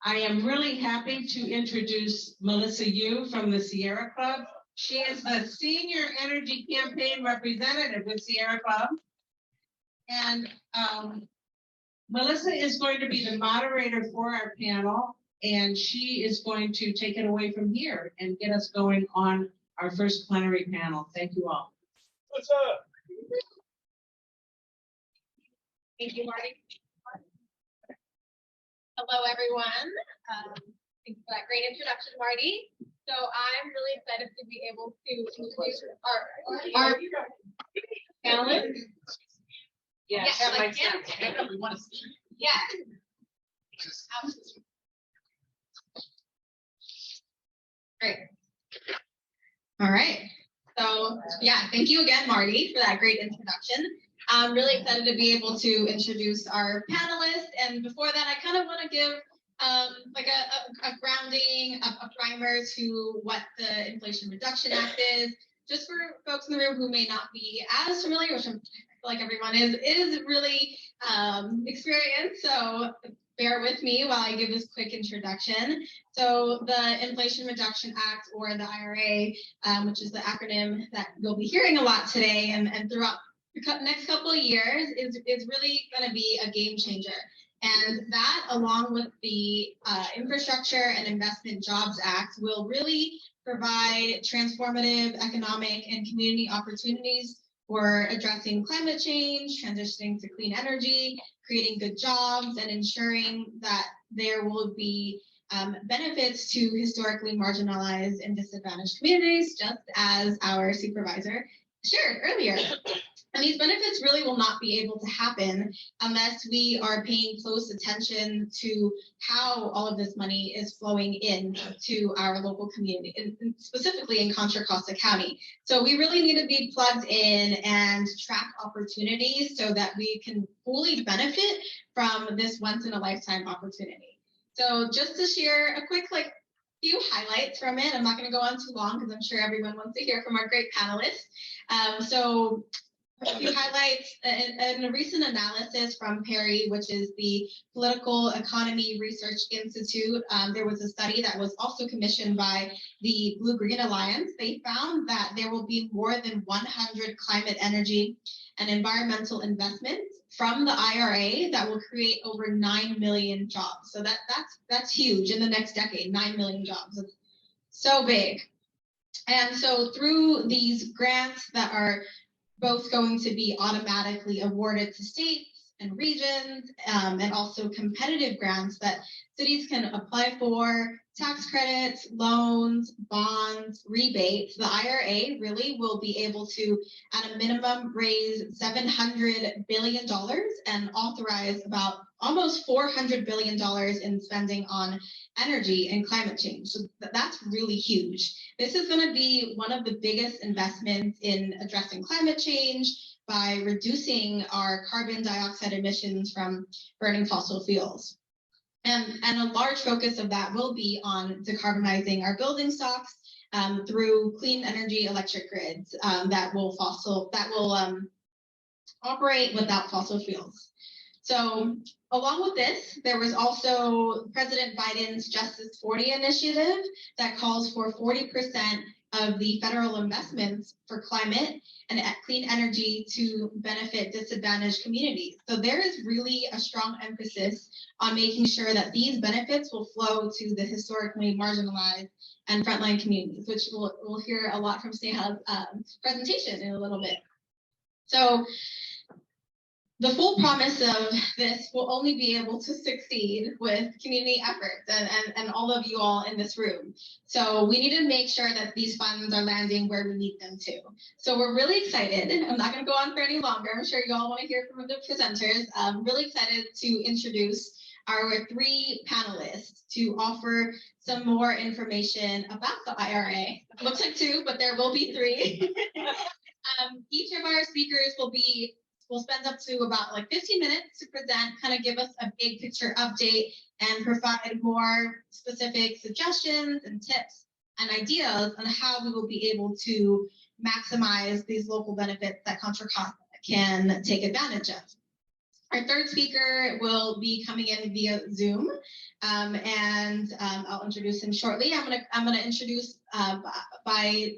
I am really happy to introduce Melissa Yu from the Sierra Club. She is the Senior Energy Campaign Representative with Sierra Club. And Melissa is going to be the moderator for our panel, and she is going to take it away from here and get us going on our first plenary panel. Thank you all. What's up? Thank you, Marty. Hello, everyone. Thanks for that great introduction, Marty. So I'm really excited to be able to introduce our panelists. Yes, I can. Yeah. Great. All right. So yeah, thank you again, Marty, for that great introduction. I'm really excited to be able to introduce our panelists. And before that, I kind of want to give like a grounding, a primer to what the Inflation Reduction Act is, just for folks in the room who may not be as familiar, which I feel like everyone is really experienced. So bear with me while I give this quick introduction. So the Inflation Reduction Act, or the IRA, which is the acronym that you'll be hearing a lot today and throughout the next couple of years, is really going to be a game changer. And that, along with the Infrastructure and Investment Jobs Act, will really provide transformative economic and community opportunities for addressing climate change, transitioning to clean energy, creating good jobs, and ensuring that there will be benefits to historically marginalized and disadvantaged communities, just as our supervisor shared earlier. And these benefits really will not be able to happen unless we are paying close attention to how all of this money is flowing in to our local community, and specifically in Contra Costa County. So we really need to be plugged in and track opportunities so that we can fully benefit from this once-in-a-lifetime opportunity. So just to share a quick few highlights from it. I'm not going to go on too long because I'm sure everyone wants to hear from our great panelists. So a few highlights. In a recent analysis from Perry, which is the Political Economy Research Institute, there was a study that was also commissioned by the Blue-Green Alliance. They found that there will be more than 100 climate, energy, and environmental investments from the IRA that will create over 9 million jobs. So that's huge in the next decade, 9 million jobs. It's so big. And so through these grants that are both going to be automatically awarded to states and regions, and also competitive grants that cities can apply for, tax credits, loans, bonds, rebates, the IRA really will be able to, at a minimum, raise $700 billion and authorize about almost $400 billion in spending on energy and climate change. So that's really huge. This is going to be one of the biggest investments in addressing climate change by reducing our carbon dioxide emissions from burning fossil fuels. And a large focus of that will be on decarbonizing our building stocks through clean energy electric grids that will operate without fossil fuels. So along with this, there was also President Biden's Justice 40 initiative that calls for 40% of the federal investments for climate and clean energy to benefit disadvantaged communities. So there is really a strong emphasis on making sure that these benefits will flow to the historically marginalized and frontline communities, which we'll hear a lot from Sneha's presentation in a little bit. So the full promise of this will only be able to succeed with community efforts and all of you all in this room. So we need to make sure that these funds are landing where we need them to. So we're really excited. I'm not going to go on for any longer. I'm sure you all want to hear from the presenters. I'm really excited to introduce our three panelists to offer some more information about the IRA. It looks like two, but there will be three. Each of our speakers will spend up to about 15 minutes to present, kind of give us a big picture update and provide more specific suggestions and tips and ideas on how we will be able to maximize these local benefits that Contra Costa can take advantage of. Our third speaker will be coming in via Zoom, and I'll introduce him shortly. I'm gonna introduce by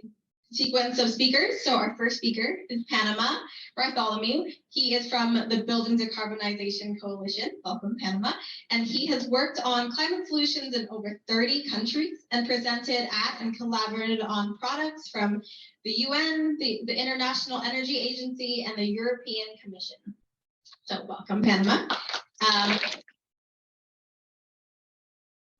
sequence of speakers. So our first speaker is Panama, Bartholomy. He is from the Building Decarbonization Coalition. Welcome, Panama. And he has worked on climate solutions in over 30 countries and presented at and collaborated on products from the UN, the International Energy Agency, and the European Commission. So welcome, Panama.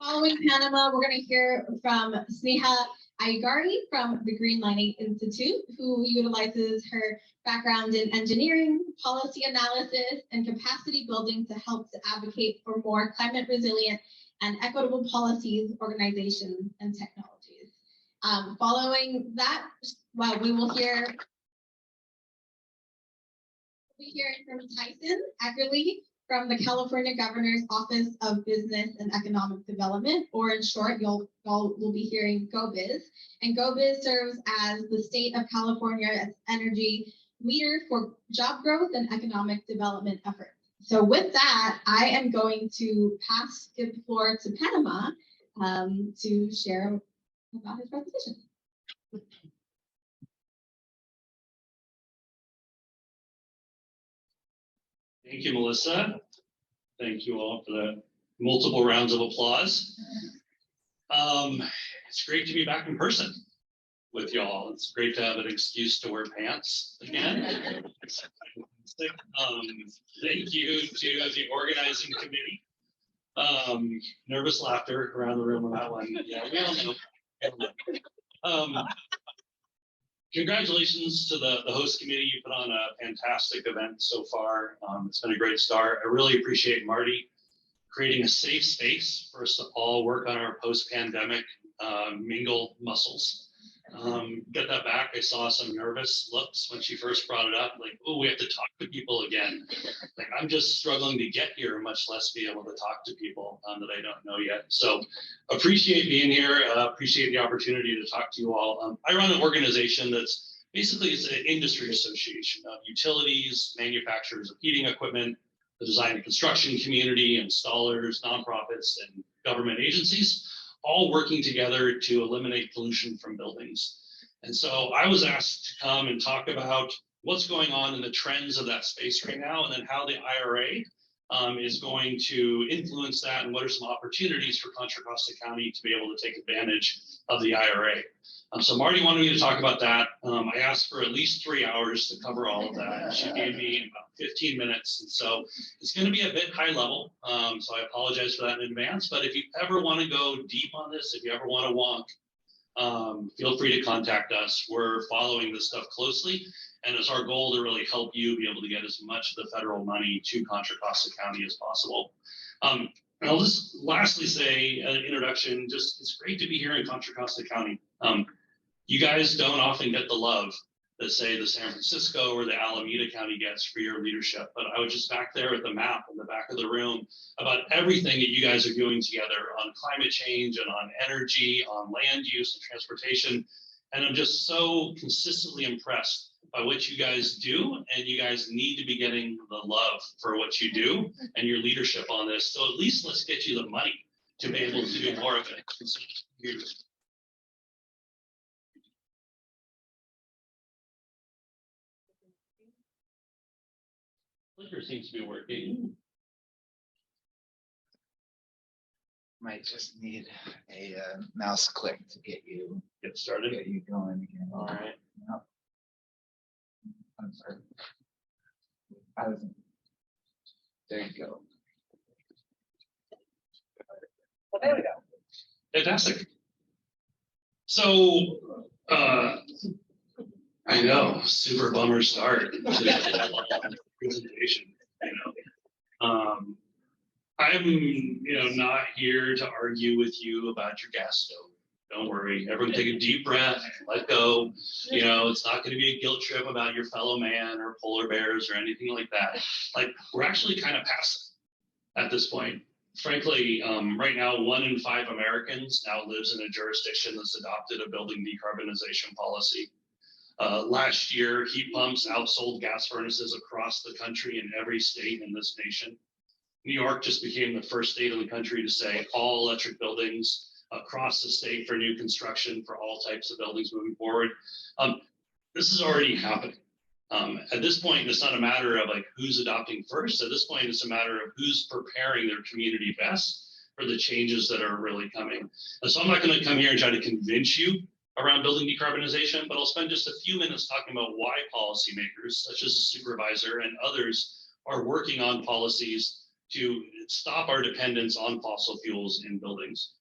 Following Panama, we're going to hear from Sneha Ayyagari from the Greenlining Institute, who utilizes her background in engineering, policy analysis, and capacity building to help to advocate for more climate resilient and equitable policies, organizations, and technologies. Following that, we will hear from Tyson, Eckerle, from the California Governor's Office of Business and Economic Development, or in short, you'll be hearing GO-Biz. And GO-Biz serves as the state of California's energy leader for job growth and economic development efforts. So with that, I am going to give the floor to Panama to share about his presentation. Thank you, Melissa. Thank you all for the multiple rounds of applause. It's great to be back in person with y'all. It's great to have an excuse to wear pants again. Thank you to the organizing committee. Nervous laughter around the room on that one. Yeah, we all know. Congratulations to the host committee. You put on a fantastic event so far. It's been a great start. I really appreciate Marty creating a safe space for us to all work on our post-pandemic mingle muscles. Get that back. I saw some nervous looks when she first brought it up, like, oh, we have to talk to people again. Like, I'm just struggling to get here, much less be able to talk to people that I don't know yet. So appreciate being here. Appreciate the opportunity to talk to you all. I run an organization that's basically it's an industry association of utilities, manufacturers of heating equipment, the design and construction community, installers, nonprofits, and government agencies, all working together to eliminate pollution from buildings. And so I was asked to come and talk about what's going on in the trends of that space right now, and then how the IRA is going to influence that, and what are some opportunities for Contra Costa County to be able to take advantage of the IRA. So Marty wanted me to talk about that. I asked for at least 3 hours to cover all of that. She gave me about 15 minutes. And so it's going to be a bit high level. So I apologize for that in advance. But if you ever want to go deep on this, if you ever want to wonk, feel free to contact us. We're following this stuff closely. And it's our goal to really help you be able to get as much of the federal money to Contra Costa County as possible. And I'll just lastly say, an introduction, just it's great to be here in Contra Costa County. You guys don't often get the love that, say, the San Francisco or the Alameda County gets for your leadership. But I was just back there at the map in the back of the room about everything that you guys are doing together on climate change and on energy, on land use and transportation. And I'm just so consistently impressed by what you guys do, and you guys need to be getting the love for what you do and your leadership on this. So at least let's get you the money to be able to do more of it. Clicker seems to be working. Might just need a mouse click to get you started. Get you going again. All right. No. I'm sorry. There you go. Well, there we go. Fantastic. So, I know, super bummer start to that presentation. I'm, not here to argue with you about your gas stove. Don't worry. Everyone take a deep breath, let go. It's not going to be a guilt trip about your fellow man or polar bears or anything like that. Like, we're actually kind of past at this point. Frankly, right now, 1 in 5 Americans now lives in a jurisdiction that's adopted a building decarbonization policy. Last year, heat pumps outsold gas furnaces across the country in every state in this nation. New York just became the first state in the country to say all electric buildings across the state for new construction for all types of buildings moving forward. This is already happening. At this point, it's not a matter of like who's adopting first. At this point, it's a matter of who's preparing their community best for the changes that are really coming. And so I'm not going to come here and try to convince you around building decarbonization, but I'll spend just a few minutes talking about why policymakers, such as the supervisor and others, are working on policies to stop our dependence on fossil fuels in buildings.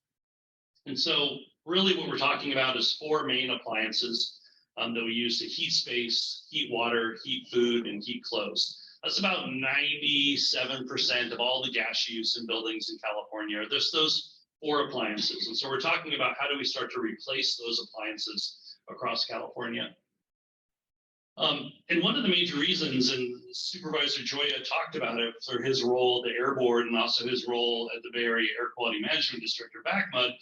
And so really what we're talking about is 4 main appliances that we use to heat space, heat water, heat food, and heat clothes. That's about 97% of all the gas use in buildings in California. There's those 4 appliances. And so we're talking about how do we start to replace those appliances across California. And one of the major reasons, and Supervisor Joya talked about it for his role at the Air Board and also his role at the Bay Area Air Quality Management District, or BACMUD,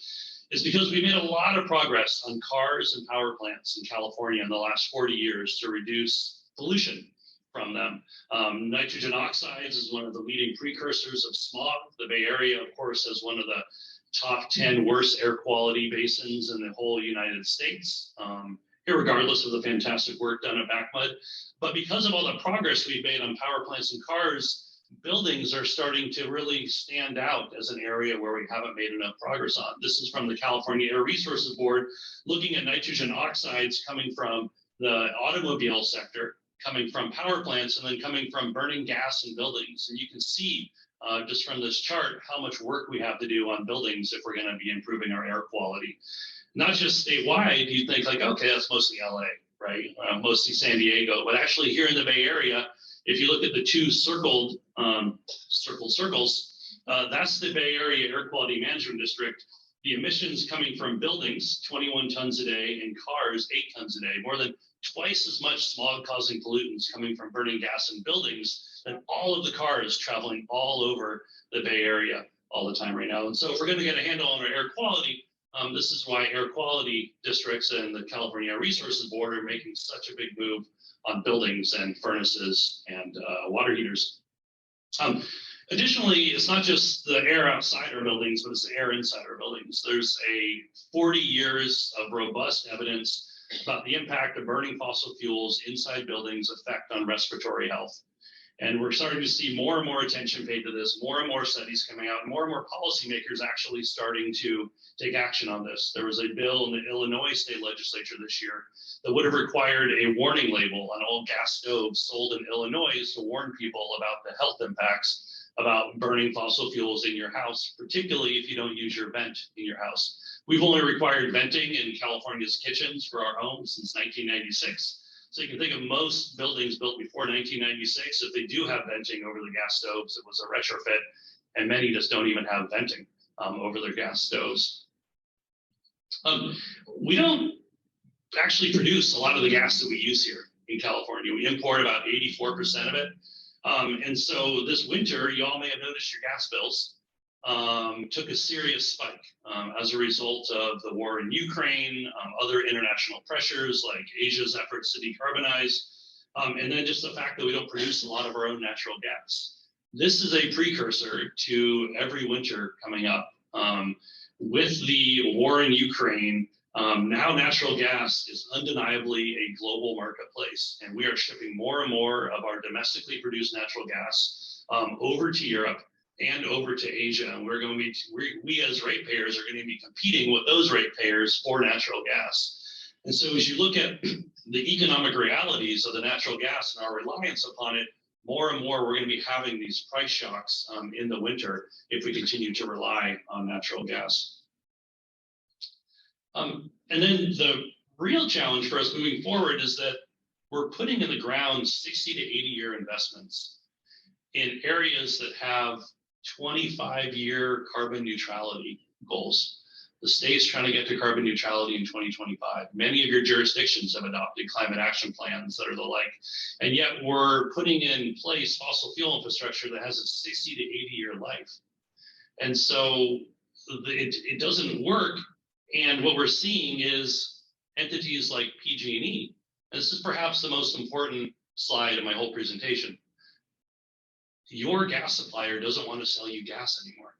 is because we made a lot of progress on cars and power plants in California in the last 40 years to reduce pollution from them. Nitrogen oxides is one of the leading precursors of smog. The Bay Area, of course, has one of the top 10 worst air quality basins in the whole United States, irregardless of the fantastic work done at BACMUD. But because of all the progress we've made on power plants and cars, buildings are starting to really stand out as an area where we haven't made enough progress on. This is from the California Air Resources Board, looking at nitrogen oxides coming from the automobile sector, coming from power plants, and then coming from burning gas in buildings. And you can see just from this chart how much work we have to do on buildings if we're going to be improving our air quality. Not just statewide, you think like, okay, that's mostly LA, right? Mostly San Diego, but actually here in the Bay Area, if you look at the 2 circled circles, that's the Bay Area Air Quality Management District. The emissions coming from buildings, 21 tons a day, and cars, 8 tons a day, more than twice as much smog-causing pollutants coming from burning gas in buildings than all of the cars traveling all over the Bay Area all the time right now. And so if we're going to get a handle on our air quality, this is why air quality districts and the California Air Resources Board are making such a big move on buildings and furnaces and water heaters. Additionally, it's not just the air outside our buildings, but it's the air inside our buildings. There's a 40 years of robust evidence about the impact of burning fossil fuels inside buildings' effect on respiratory health. And we're starting to see more and more attention paid to this, more and more studies coming out, more and more policymakers actually starting to take action on this. There was a bill in the Illinois state legislature this year that would have required a warning label on all gas stoves sold in Illinois to warn people about the health impacts about burning fossil fuels in your house, particularly if you don't use your vent in your house. We've only required venting in California's kitchens for our homes since 1996. So you can think of most buildings built before 1996, if they do have venting over the gas stoves, it was a retrofit, and many just don't even have venting over their gas stoves. We don't actually produce a lot of the gas that we use here in California. We import about 84% of it. And so this winter, you all may have noticed your gas bills took a serious spike as a result of the war in Ukraine, other international pressures like Asia's efforts to decarbonize, and then just the fact that we don't produce a lot of our own natural gas. This is a precursor to every winter coming up. With the war in Ukraine, now natural gas is undeniably a global marketplace, and we are shipping more and more of our domestically produced natural gas over to Europe and over to Asia. And we're going to be, we as ratepayers are going to be competing with those ratepayers for natural gas. And so as you look at the economic realities of the natural gas and our reliance upon it, more and more we're going to be having these price shocks in the winter if we continue to rely on natural gas. And then the real challenge for us moving forward is that we're putting in the ground 60 to 80-year investments in areas that have 25-year carbon neutrality goals. The state's trying to get to carbon neutrality in 2025. Many of your jurisdictions have adopted climate action plans that are the like, and yet we're putting in place fossil fuel infrastructure that has a 60 to 80-year life. And so it doesn't work. And what we're seeing is entities like PG&E This is perhaps the most important slide of my whole presentation. Your gas supplier doesn't want to sell you gas anymore.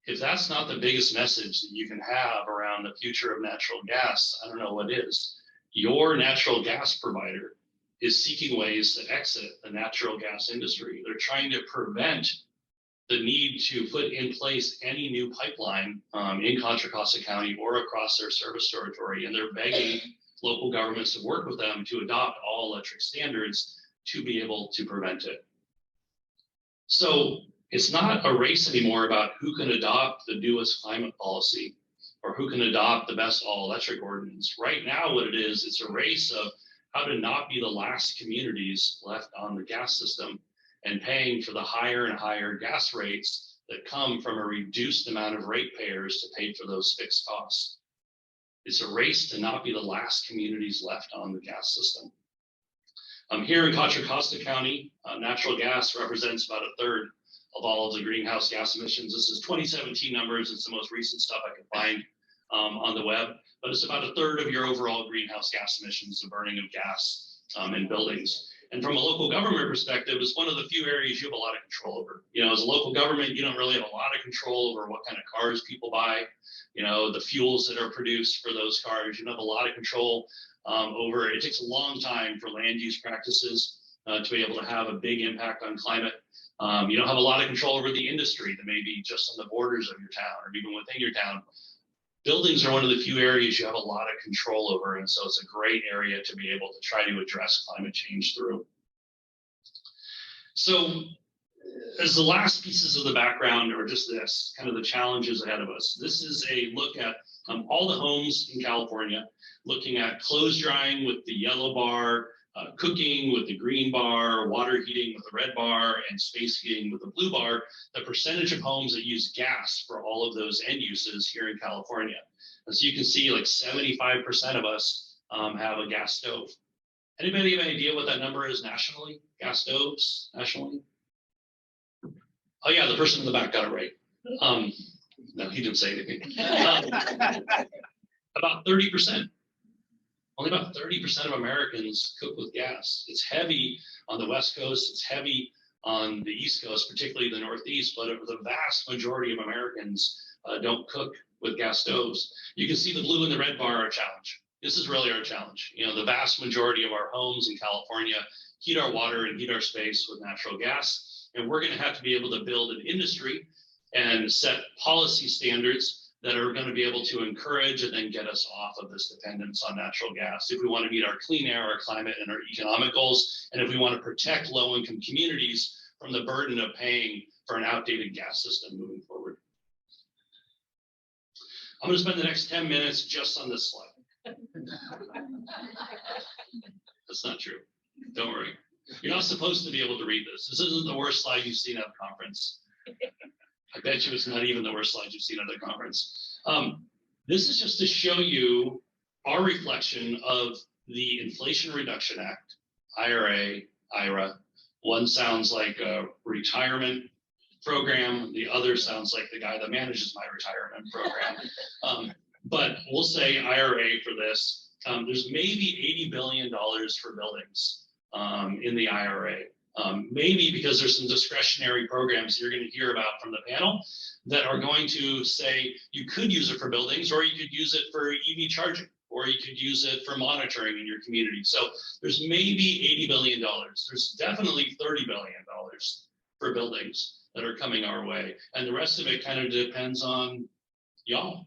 If that's not the biggest message that you can have around the future of natural gas, I don't know what is. Your natural gas provider is seeking ways to exit the natural gas industry. They're trying to prevent the need to put in place any new pipeline in Contra Costa County or across their service territory. And they're begging local governments to work with them to adopt all electric standards to be able to prevent it. So it's not a race anymore about who can adopt the newest climate policy or who can adopt the best all electric ordinance. Right now, what it is, it's a race of how to not be the last communities left on the gas system and paying for the higher and higher gas rates that come from a reduced amount of ratepayers to pay for those fixed costs. It's a race to not be the last communities left on the gas system. Here in Contra Costa County, natural gas represents about a third of all of the greenhouse gas emissions. This is 2017 numbers. It's the most recent stuff I could find on the web, but it's about a third of your overall greenhouse gas emissions, the burning of gas in buildings. And from a local government perspective, it's one of the few areas you have a lot of control over. You know, as a local government, you don't really have a lot of control over what kind of cars people buy, you know, the fuels that are produced for those cars. You don't have a lot of control over it. It takes a long time for land use practices to be able to have a big impact on climate. You don't have a lot of control over the industry that may be just on the borders of your town or even within your town. Buildings are one of the few areas you have a lot of control over, and so it's a great area to be able to try to address climate change through. So as the last pieces of the background are just this, kind of the challenges ahead of us. This is a look at all the homes in California, looking at clothes drying with the yellow bar, cooking with the green bar, water heating with the red bar, and space heating with the blue bar, the percentage of homes that use gas for all of those end uses here in California. And so you can see like 75% of us have a gas stove. Anybody have any idea what that number is nationally? Gas stoves nationally? Oh yeah, the person in the back got it right. No, he didn't say anything. About 30%. Only about 30% of Americans cook with gas. It's heavy on the West Coast. It's heavy on the East Coast, particularly the Northeast, but the vast majority of Americans don't cook with gas stoves. You can see the blue and the red bar are a challenge. This is really our challenge. You know, the vast majority of our homes in California heat our water and heat our space with natural gas. And we're going to have to be able to build an industry and set policy standards that are going to be able to encourage and then get us off of this dependence on natural gas if we want to meet our clean air, our climate, and our economic goals, and if we want to protect low-income communities from the burden of paying for an outdated gas system moving forward. I'm going to spend the next 10 minutes just on this slide. That's not true. Don't worry. You're not supposed to be able to read this. This isn't the worst slide you've seen at a conference. I bet you it's not even the worst slide you've seen at a conference. This is just to show you our reflection of the Inflation Reduction Act, IRA, IRA. One sounds like a retirement program. The other sounds like the guy that manages my retirement program. But we'll say IRA for this. There's maybe $80 billion for buildings in the IRA. Maybe because there's some discretionary programs you're going to hear about from the panel that are going to say you could use it for buildings, or you could use it for EV charging, or you could use it for monitoring in your community. So there's maybe $80 billion. There's definitely $30 billion for buildings that are coming our way. And the rest of it kind of depends on y'all,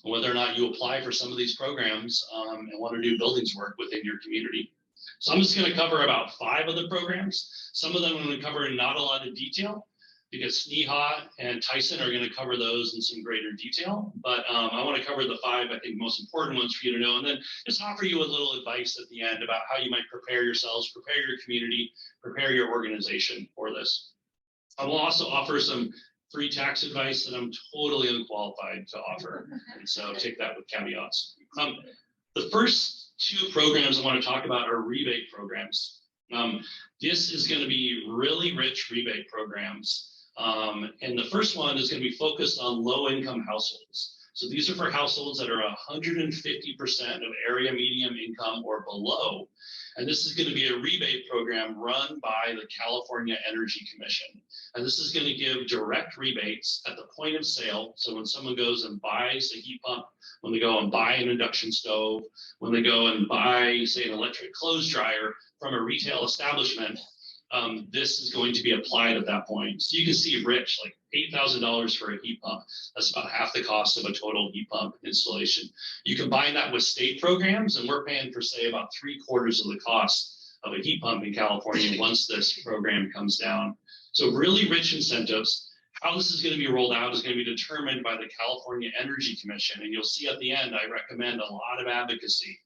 whether or not you apply for some of these programs and want to do buildings work within your community. So I'm just going to cover about 5 of the programs. Some of them I'm going to cover in not a lot of detail because Sneha and Tyson are going to cover those in some greater detail. But I want to cover the 5, I think, most important ones for you to know, and then just offer you a little advice at the end about how you might prepare yourselves, prepare your community, prepare your organization for this. I will also offer some free tax advice that I'm totally unqualified to offer. And so take that with caveats. The first 2 programs I want to talk about are rebate programs. This is going to be really rich rebate programs. And the first one is going to be focused on low-income households. So these are for households that are 150% of area median income or below. And this is going to be a rebate program run by the California Energy Commission. And this is going to give direct rebates at the point of sale. So when someone goes and buys a heat pump, when they go and buy an induction stove, when they go and buy, say, an electric clothes dryer from a retail establishment, this is going to be applied at that point. So you can see Rich, like $8,000 for a heat pump. That's about half the cost of a total heat pump installation. You combine that with state programs, and we're paying for, say, about 3/4 of the cost of a heat pump in California once this program comes down. So really rich incentives. How this is going to be rolled out is going to be determined by the California Energy Commission. And you'll see at the end, I recommend a lot of advocacy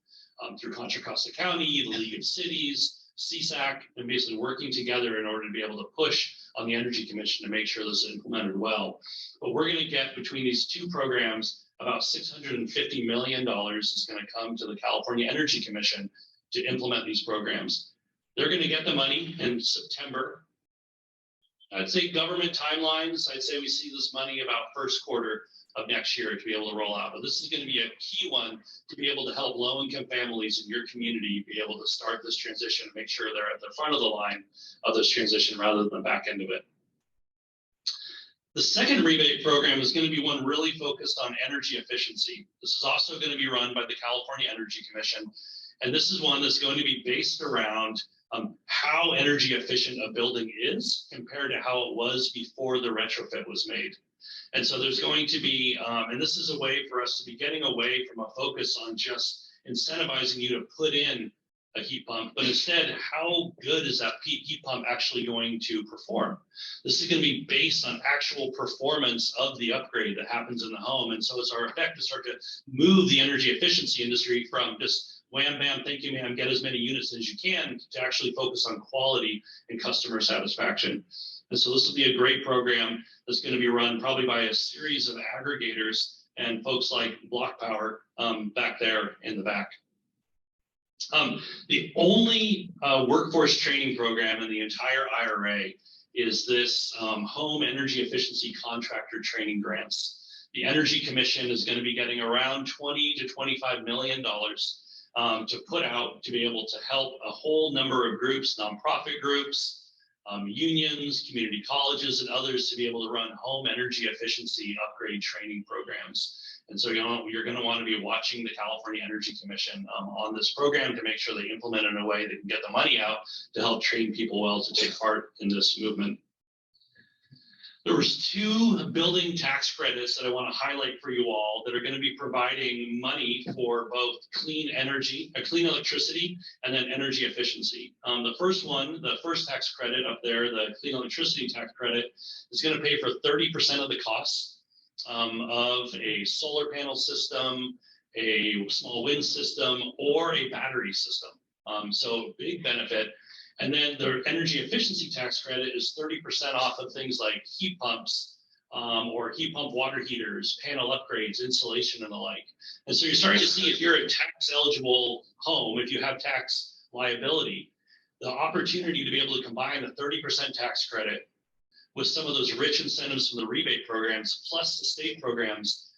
through Contra Costa County, the League of Cities, CSAC, and basically working together in order to be able to push on the Energy Commission to make sure this is implemented well. But we're going to get between these two programs about $650 million is going to come to the California Energy Commission to implement these programs. They're going to get the money in September. I'd say government timelines, I'd say we see this money about first quarter of next year to be able to roll out. But this is going to be a key one to be able to help low-income families in your community be able to start this transition and make sure they're at the front of the line of this transition rather than the back end of it. The second rebate program is going to be one really focused on energy efficiency. This is also going to be run by the California Energy Commission. And this is one that's going to be based around how energy efficient a building is compared to how it was before the retrofit was made. And so there's going to be, and this is a way for us to be getting away from a focus on just incentivizing you to put in a heat pump, but instead, how good is that heat pump actually going to perform? This is going to be based on actual performance of the upgrade that happens in the home. And so it's our effect to start to move the energy efficiency industry from just wham, bam, thank you, ma'am, get as many units as you can to actually focus on quality and customer satisfaction. And so this will be a great program that's going to be run probably by a series of aggregators and folks like Block Power back there in the back. The only workforce training program in the entire IRA is this home energy efficiency contractor training grants. The Energy Commission is going to be getting around $20 to $25 million to put out to be able to help a whole number of groups, nonprofit groups, unions, community colleges, and others to be able to run home energy efficiency upgrade training programs. And so you're going to want to be watching the California Energy Commission on this program to make sure they implement it in a way that can get the money out to help train people well to take part in this movement. There was two building tax credits that I want to highlight for you all that are going to be providing money for both clean energy, clean electricity, and then energy efficiency. The first one, the first tax credit up there, the clean electricity tax credit, is going to pay for 30% of the costs of a solar panel system, a small wind system, or a battery system. So big benefit. And then the energy efficiency tax credit is 30% off of things like heat pumps or heat pump water heaters, panel upgrades, insulation, and the like. And so you're starting to see if you're a tax eligible home, if you have tax liability, the opportunity to be able to combine the 30% tax credit with some of those rich incentives from the rebate programs, plus the state programs.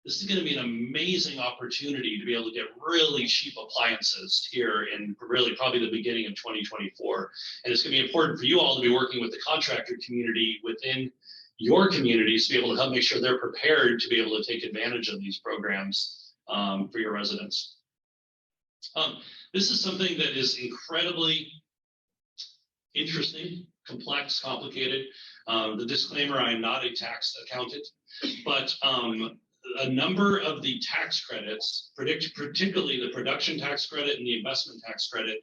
This is going to be an amazing opportunity to be able to get really cheap appliances here in really probably the beginning of 2024. And it's going to be important for you all to be working with the contractor community within your communities to be able to help make sure they're prepared to be able to take advantage of these programs for your residents. This is something that is incredibly interesting, complex, complicated. The disclaimer, I'm not a tax accountant, but a number of the tax credits, particularly the production tax credit and the investment tax credit,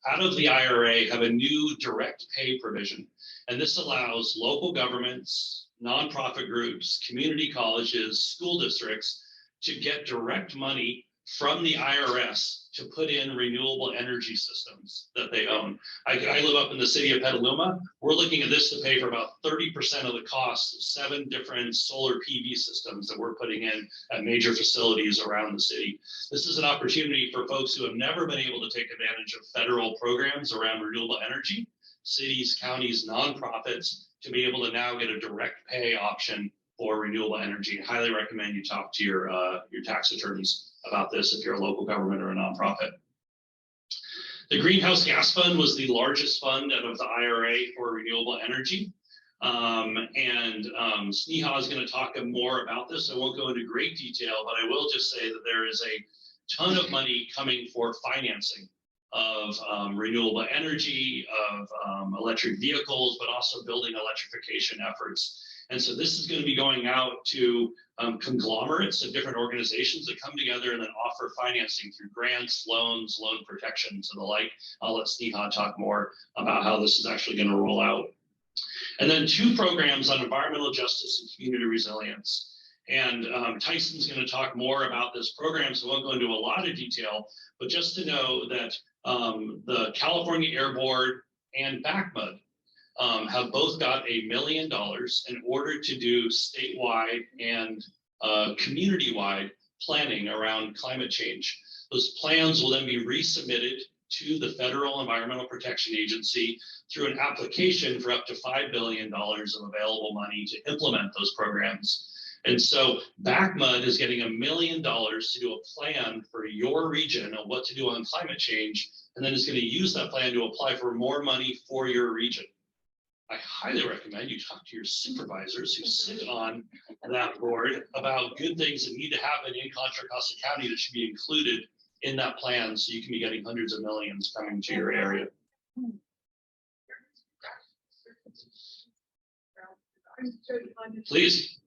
out of the IRA have a new direct pay provision. And this allows local governments, nonprofit groups, community colleges, school districts to get direct money from the IRS to put in renewable energy systems that they own. I live up in the city of Petaluma. We're looking at this to pay for about 30% of the cost of 7 different solar PV systems that we're putting in at major facilities around the city. This is an opportunity for folks who have never been able to take advantage of federal programs around renewable energy, cities, counties, nonprofits, to be able to now get a direct pay option for renewable energy. I highly recommend you talk to your tax attorneys about this if you're a local government or a nonprofit. The Greenhouse Gas Fund was the largest fund out of the IRA for renewable energy. Sneha is going to talk more about this. I won't go into great detail, but I will just say that there is a ton of money coming for financing of renewable energy, of electric vehicles, but also building electrification efforts. And so this is going to be going out to conglomerates of different organizations that come together and then offer financing through grants, loans, loan protections, and the like. I'll let Sneha talk more about how this is actually going to roll out. And then 2 programs on environmental justice and community resilience. And Tyson's going to talk more about this program, so I won't go into a lot of detail, but just to know that the California Air Board and BACMUD have both got $1 million in order to do statewide and community-wide planning around climate change. Those plans will then be resubmitted to the Federal Environmental Protection Agency through an application for up to $5 billion of available money to implement those programs. And so BACMUD is getting $1 million to do a plan for your region on what to do on climate change, and then is going to use that plan to apply for more money for your region. I highly recommend you talk to your supervisors who sit on that board about good things that need to happen in Contra Costa County that should be included in that plan, so you can be getting hundreds of millions coming to your area. Please.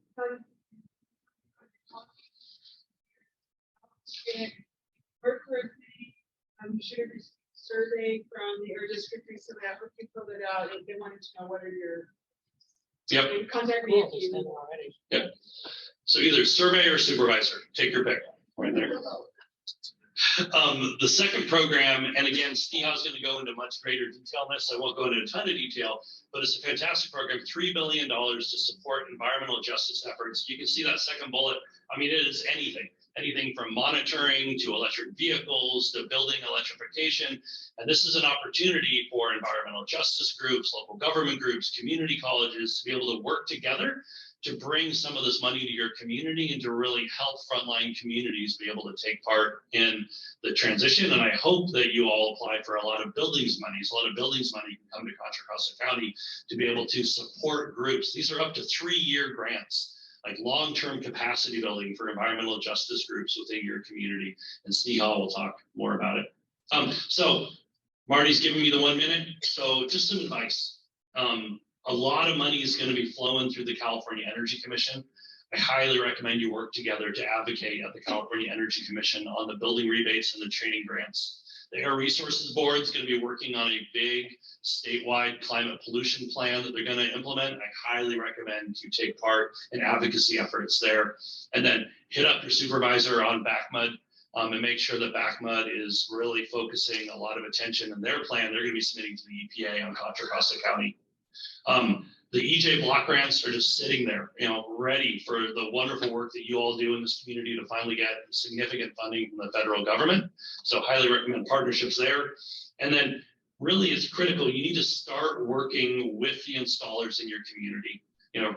I'm sure there's a survey from the Air District recently after you filled it out, and they wanted to know what are your contact me if you already. Yep. So either survey or supervisor, take your pick right there. The second program, and again, Sneha is going to go into much greater detail on this. I won't go into a ton of detail, but it's a fantastic program, $3 billion to support environmental justice efforts. You can see that second bullet. I mean, it is anything from monitoring to electric vehicles to building electrification. And this is an opportunity for environmental justice groups, local government groups, community colleges to be able to work together to bring some of this money to your community and to really help frontline communities be able to take part in the transition. And I hope that you all apply for a lot of buildings money. So a lot of buildings money can come to Contra Costa County to be able to support groups. These are up to 3-year grants, like long-term capacity building for environmental justice groups within your community. And Sneha will talk more about it. So Marty's giving me the 1 minute. So just some advice. A lot of money is going to be flowing through the California Energy Commission. I highly recommend you work together to advocate at the California Energy Commission on the building rebates and the training grants. The Air Resources Board is going to be working on a big statewide climate pollution plan that they're going to implement. I highly recommend you take part in advocacy efforts there. And then hit up your supervisor on BACMUD and make sure that BACMUD is really focusing a lot of attention in their plan. They're going to be submitting to the EPA on Contra Costa County. The EJ block grants are just sitting there, ready for the wonderful work that you all do in this community to finally get significant funding from the federal government. So highly recommend partnerships there. And then really it's critical. You need to start working with the installers in your community.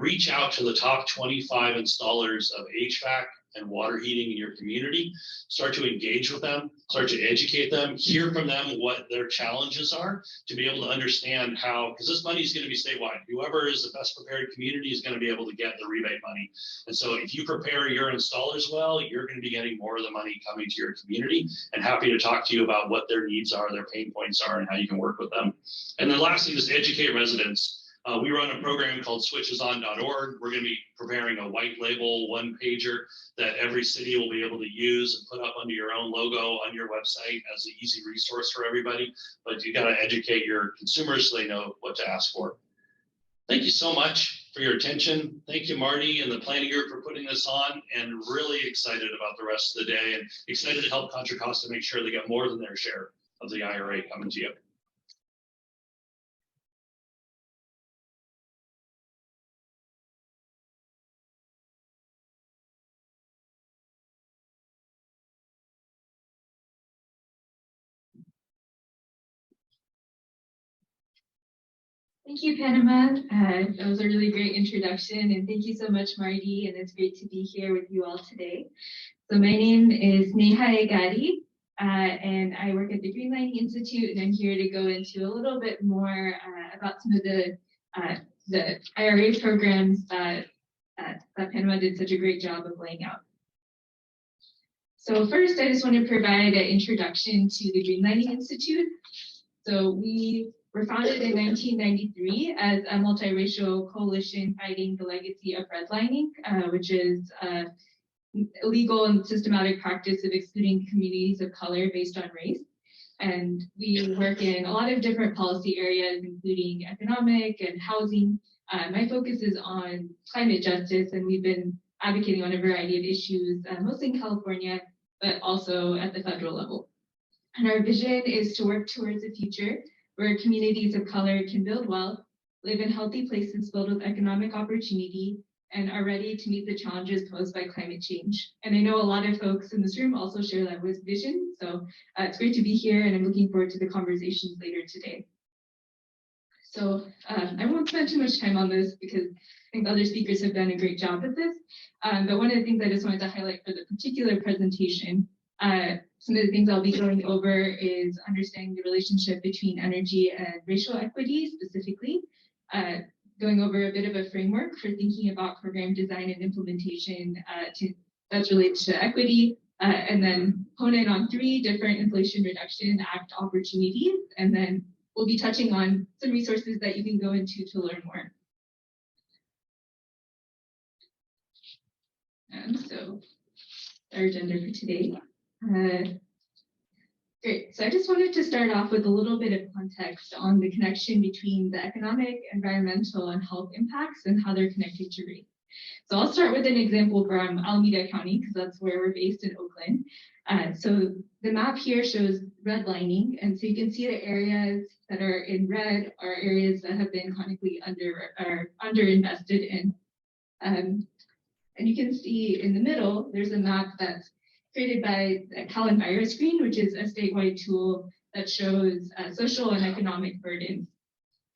Reach out to the top 25 installers of HVAC and water heating in your community, start to engage with them, start to educate them, hear from them what their challenges are to be able to understand how, because this money is going to be statewide. Whoever is the best prepared community is going to be able to get the rebate money. And so if you prepare your installers well, you're going to be getting more of the money coming to your community, and happy to talk to you about what their needs are, their pain points are, and how you can work with them. And then lastly, just educate residents. We run a program called switcheson.org. We're going to be preparing a white label 1-pager that every city will be able to use and put up under your own logo on your website as an easy resource for everybody. But you got to educate your consumers so they know what to ask for. Thank you so much for your attention. Thank you, Marty and the planning group for putting this on, and really excited about the rest of the day and excited to help Contra Costa make sure they get more than their share of the IRA coming to you. Thank you, Panama. That was a really great introduction, and thank you so much, Marty, and it's great to be here with you all today. So my name is Sneha Ayyagari, and I work at the Greenlining Institute, and I'm here to go into a little bit more about some of the IRA programs that Panama did such a great job of laying out. So first, I just want to provide an introduction to the Greenlining Institute. So we were founded in 1993 as a multiracial coalition fighting the legacy of redlining, which is illegal and systematic practice of excluding communities of color based on race. And we work in a lot of different policy areas, including economic and housing. My focus is on climate justice, and we've been advocating on a variety of issues, mostly in California, but also at the federal level. And our vision is to work towards a future where communities of color can build wealth, live in healthy places filled with economic opportunity, and are ready to meet the challenges posed by climate change. And I know a lot of folks in this room also share that vision, so it's great to be here, and I'm looking forward to the conversations later today. So I won't spend too much time on this because I think the other speakers have done a great job at this, but one of the things I just wanted to highlight for the particular presentation, some of the things I'll be going over is understanding the relationship between energy and racial equity specifically, going over a bit of a framework for thinking about program design and implementation that's related to equity, and then hone in on 3 different Inflation Reduction Act opportunities, and then we'll be touching on some resources that you can go into to learn more. So our agenda for today. Great, so I just wanted to start off with a little bit of context on the connection between the economic, environmental, and health impacts and how they're connected to race. So I'll start with an example from Alameda County, because that's where we're based in Oakland. So the map here shows redlining, and so you can see the areas that are in red are areas that have been chronically underinvested in. And you can see in the middle, there's a map that's created by Cal EnviroScreen, which is a statewide tool that shows social and economic burdens.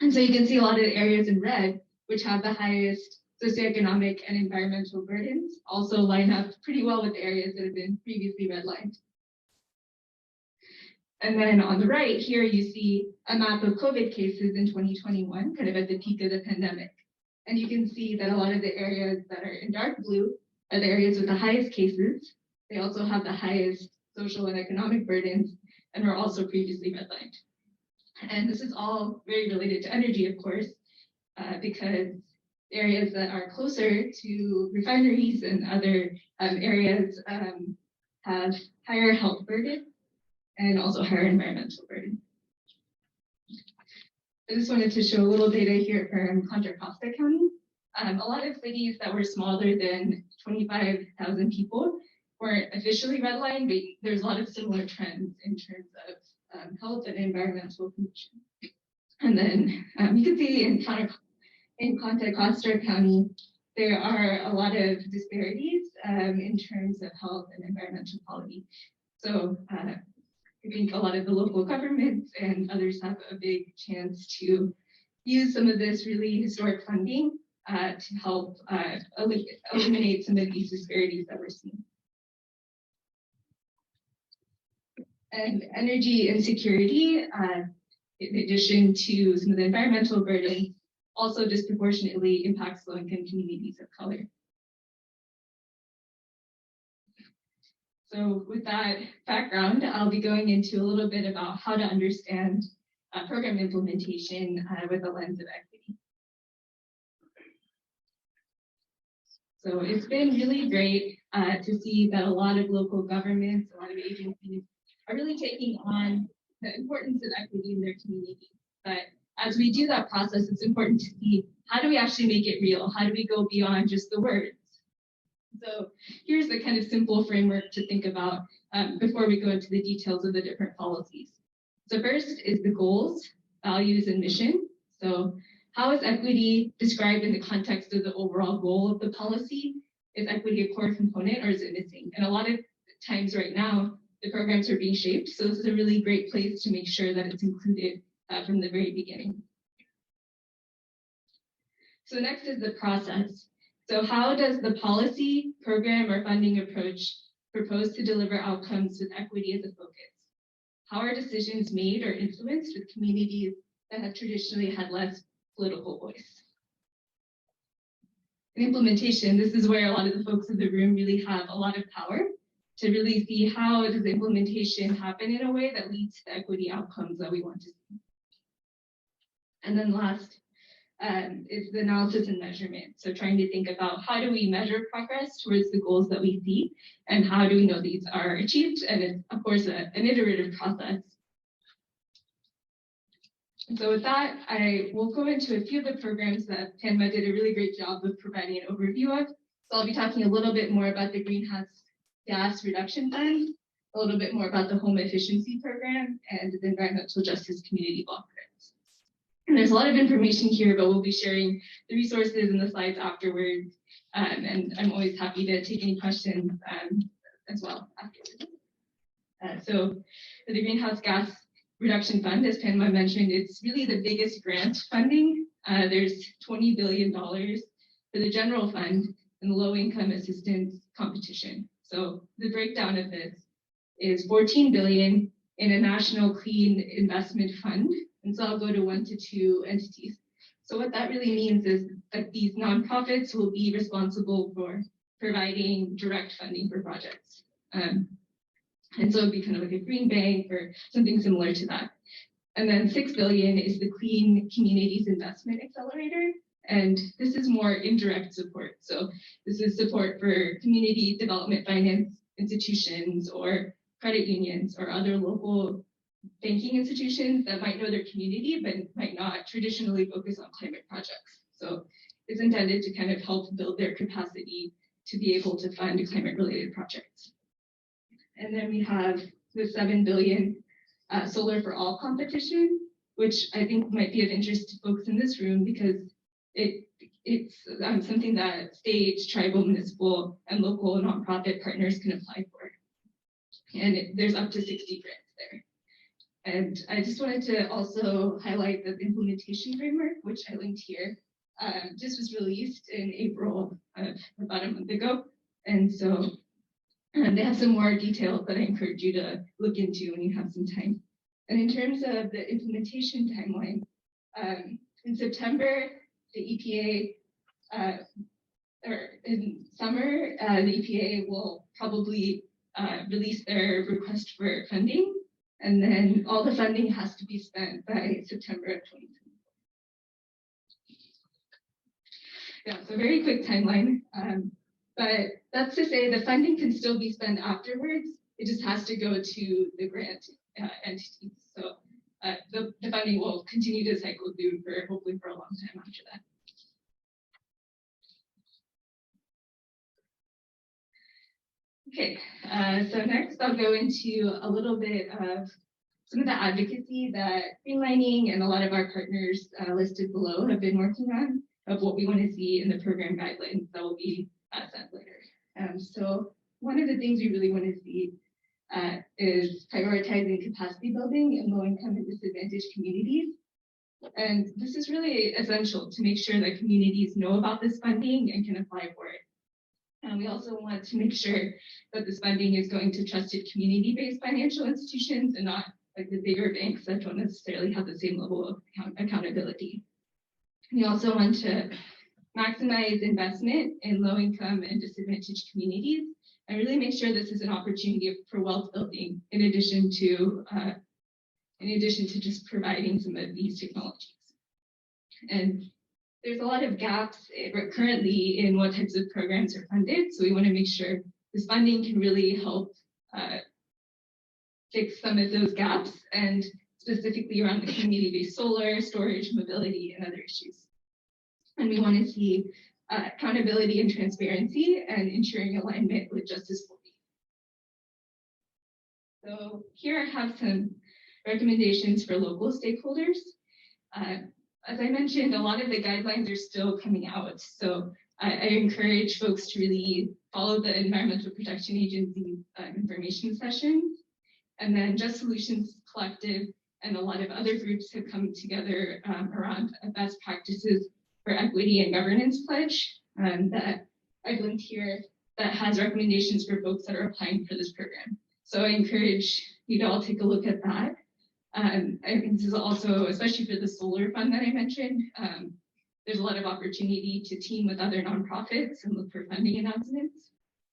And so you can see a lot of the areas in red, which have the highest socioeconomic and environmental burdens, also line up pretty well with the areas that have been previously redlined. And then on the right here, you see a map of COVID cases in 2021, kind of at the peak of the pandemic. And you can see that a lot of the areas that are in dark blue are the areas with the highest cases. They also have the highest social and economic burdens, and were also previously redlined. And this is all very related to energy, of course, because areas that are closer to refineries and other areas have higher health burden and also higher environmental burden. I just wanted to show a little data here from Contra Costa County. A lot of cities that were smaller than 25,000 people weren't officially redlined, but there's a lot of similar trends in terms of health and environmental conditions. And then you can see in Contra Costa County, there are a lot of disparities in terms of health and environmental quality. So I think a lot of the local governments and others have a big chance to use some of this really historic funding to help eliminate some of these disparities that we're seeing. And energy insecurity, in addition to some of the environmental burdens, also disproportionately impacts low-income communities of color. So with that background, I'll be going into a little bit about how to understand program implementation with a lens of equity. So it's been really great to see that a lot of local governments, a lot of agencies are really taking on the importance of equity in their communities. But as we do that process, it's important to see how do we actually make it real? How do we go beyond just the words? So here's the kind of simple framework to think about before we go into the details of the different policies. So first is the goals, values, and mission. So how is equity described in the context of the overall goal of the policy? Is equity a core component, or is it missing? And a lot of times right now, the programs are being shaped. So this is a really great place to make sure that it's included from the very beginning. So next is the process. So how does the policy, program, or funding approach propose to deliver outcomes with equity as a focus? How are decisions made or influenced with communities that have traditionally had less political voice? In implementation, this is where a lot of the folks in the room really have a lot of power to really see how does implementation happen in a way that leads to the equity outcomes that we want to see. And then last is the analysis and measurement. So trying to think about how do we measure progress towards the goals that we see, and how do we know these are achieved? And it's, of course, an iterative process. And so with that, I will go into a few of the programs that Panama did a really great job of providing an overview of. So I'll be talking a little bit more about the Greenhouse Gas Reduction Fund, a little bit more about the Home Efficiency Program, and the Environmental Justice Community Block Grants. And there's a lot of information here, but we'll be sharing the resources and the slides afterwards. And I'm always happy to take any questions as well afterwards. So for the Greenhouse Gas Reduction Fund, as Panama mentioned, it's really the biggest grant funding. There's $20 billion for the general fund and the low income assistance competition. So the breakdown of this is $14 billion in a national clean investment fund. And so I'll go to 1 to 2 entities. So what that really means is that these nonprofits will be responsible for providing direct funding for projects. And so it'd be kind of like a green bank or something similar to that. And then $6 billion is the Clean Communities Investment Accelerator. And this is more indirect support. So this is support for community development finance institutions or credit unions or other local banking institutions that might know their community, but might not traditionally focus on climate projects. So it's intended to kind of help build their capacity to be able to fund climate-related projects. And then we have the $7 billion Solar for All competition, which I think might be of interest to folks in this room because it's something that state, tribal, municipal, and local nonprofit partners can apply for. And there's up to 60 grants there. And I just wanted to also highlight that the implementation framework, which I linked here, just was released in April of about a month ago. And so they have some more details that I encourage you to look into when you have some time. And in terms of the implementation timeline, in September, the EPA, or in summer, the EPA will probably release their request for funding. And then all the funding has to be spent by September of 2020. Yeah, so very quick timeline. But that's to say the funding can still be spent afterwards. It just has to go to the grant entities. So the funding will continue to cycle through for hopefully for a long time after that. Okay, so next I'll go into a little bit of some of the advocacy that Greenlining and a lot of our partners listed below have been working on of what we want to see in the program guidelines that will be sent later. So one of the things we really want to see is prioritizing capacity building in low-income and disadvantaged communities. And this is really essential to make sure that communities know about this funding and can apply for it. And we also want to make sure that this funding is going to trusted community-based financial institutions and not like the bigger banks that don't necessarily have the same level of accountability. We also want to maximize investment in low-income and disadvantaged communities and really make sure this is an opportunity for wealth building in addition to just providing some of these technologies. And there's a lot of gaps currently in what types of programs are funded. So we want to make sure this funding can really help fix some of those gaps, and specifically around the community-based solar, storage, mobility, and other issues. And we want to see accountability and transparency and ensuring alignment with Justice 40. So here I have some recommendations for local stakeholders. As I mentioned, a lot of the guidelines are still coming out. So I encourage folks to really follow the Environmental Protection Agency information sessions. And then Just Solutions Collective and a lot of other groups have come together around best practices for Equity and Governance Pledge that I've linked here that has recommendations for folks that are applying for this program. So I encourage you to all take a look at that. I think this is also, especially for the solar fund that I mentioned, there's a lot of opportunity to team with other nonprofits and look for funding announcements.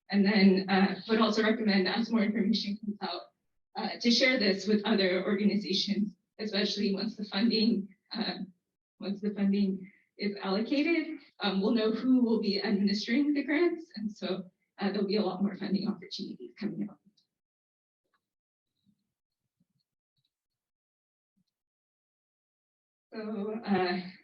And then would also recommend, as more information comes out, to share this with other organizations, especially once the funding is allocated. We'll know who will be administering the grants, and so there'll be a lot more funding opportunities coming up. So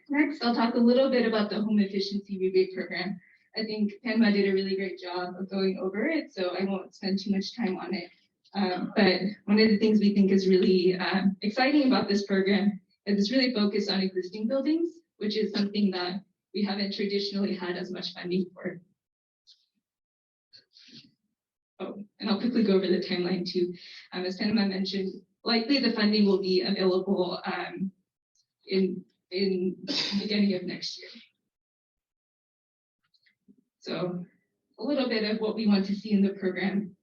next, I'll talk a little bit about the home efficiency rebate program. I think Panama did a really great job of going over it, so I won't spend too much time on it. But one of the things we think is really exciting about this program is it's really focused on existing buildings, which is something that we haven't traditionally had as much funding for. Oh, and I'll quickly go over the timeline too. As Panama mentioned, likely the funding will be available in the beginning of next year. So a little bit of what we want to see in the program.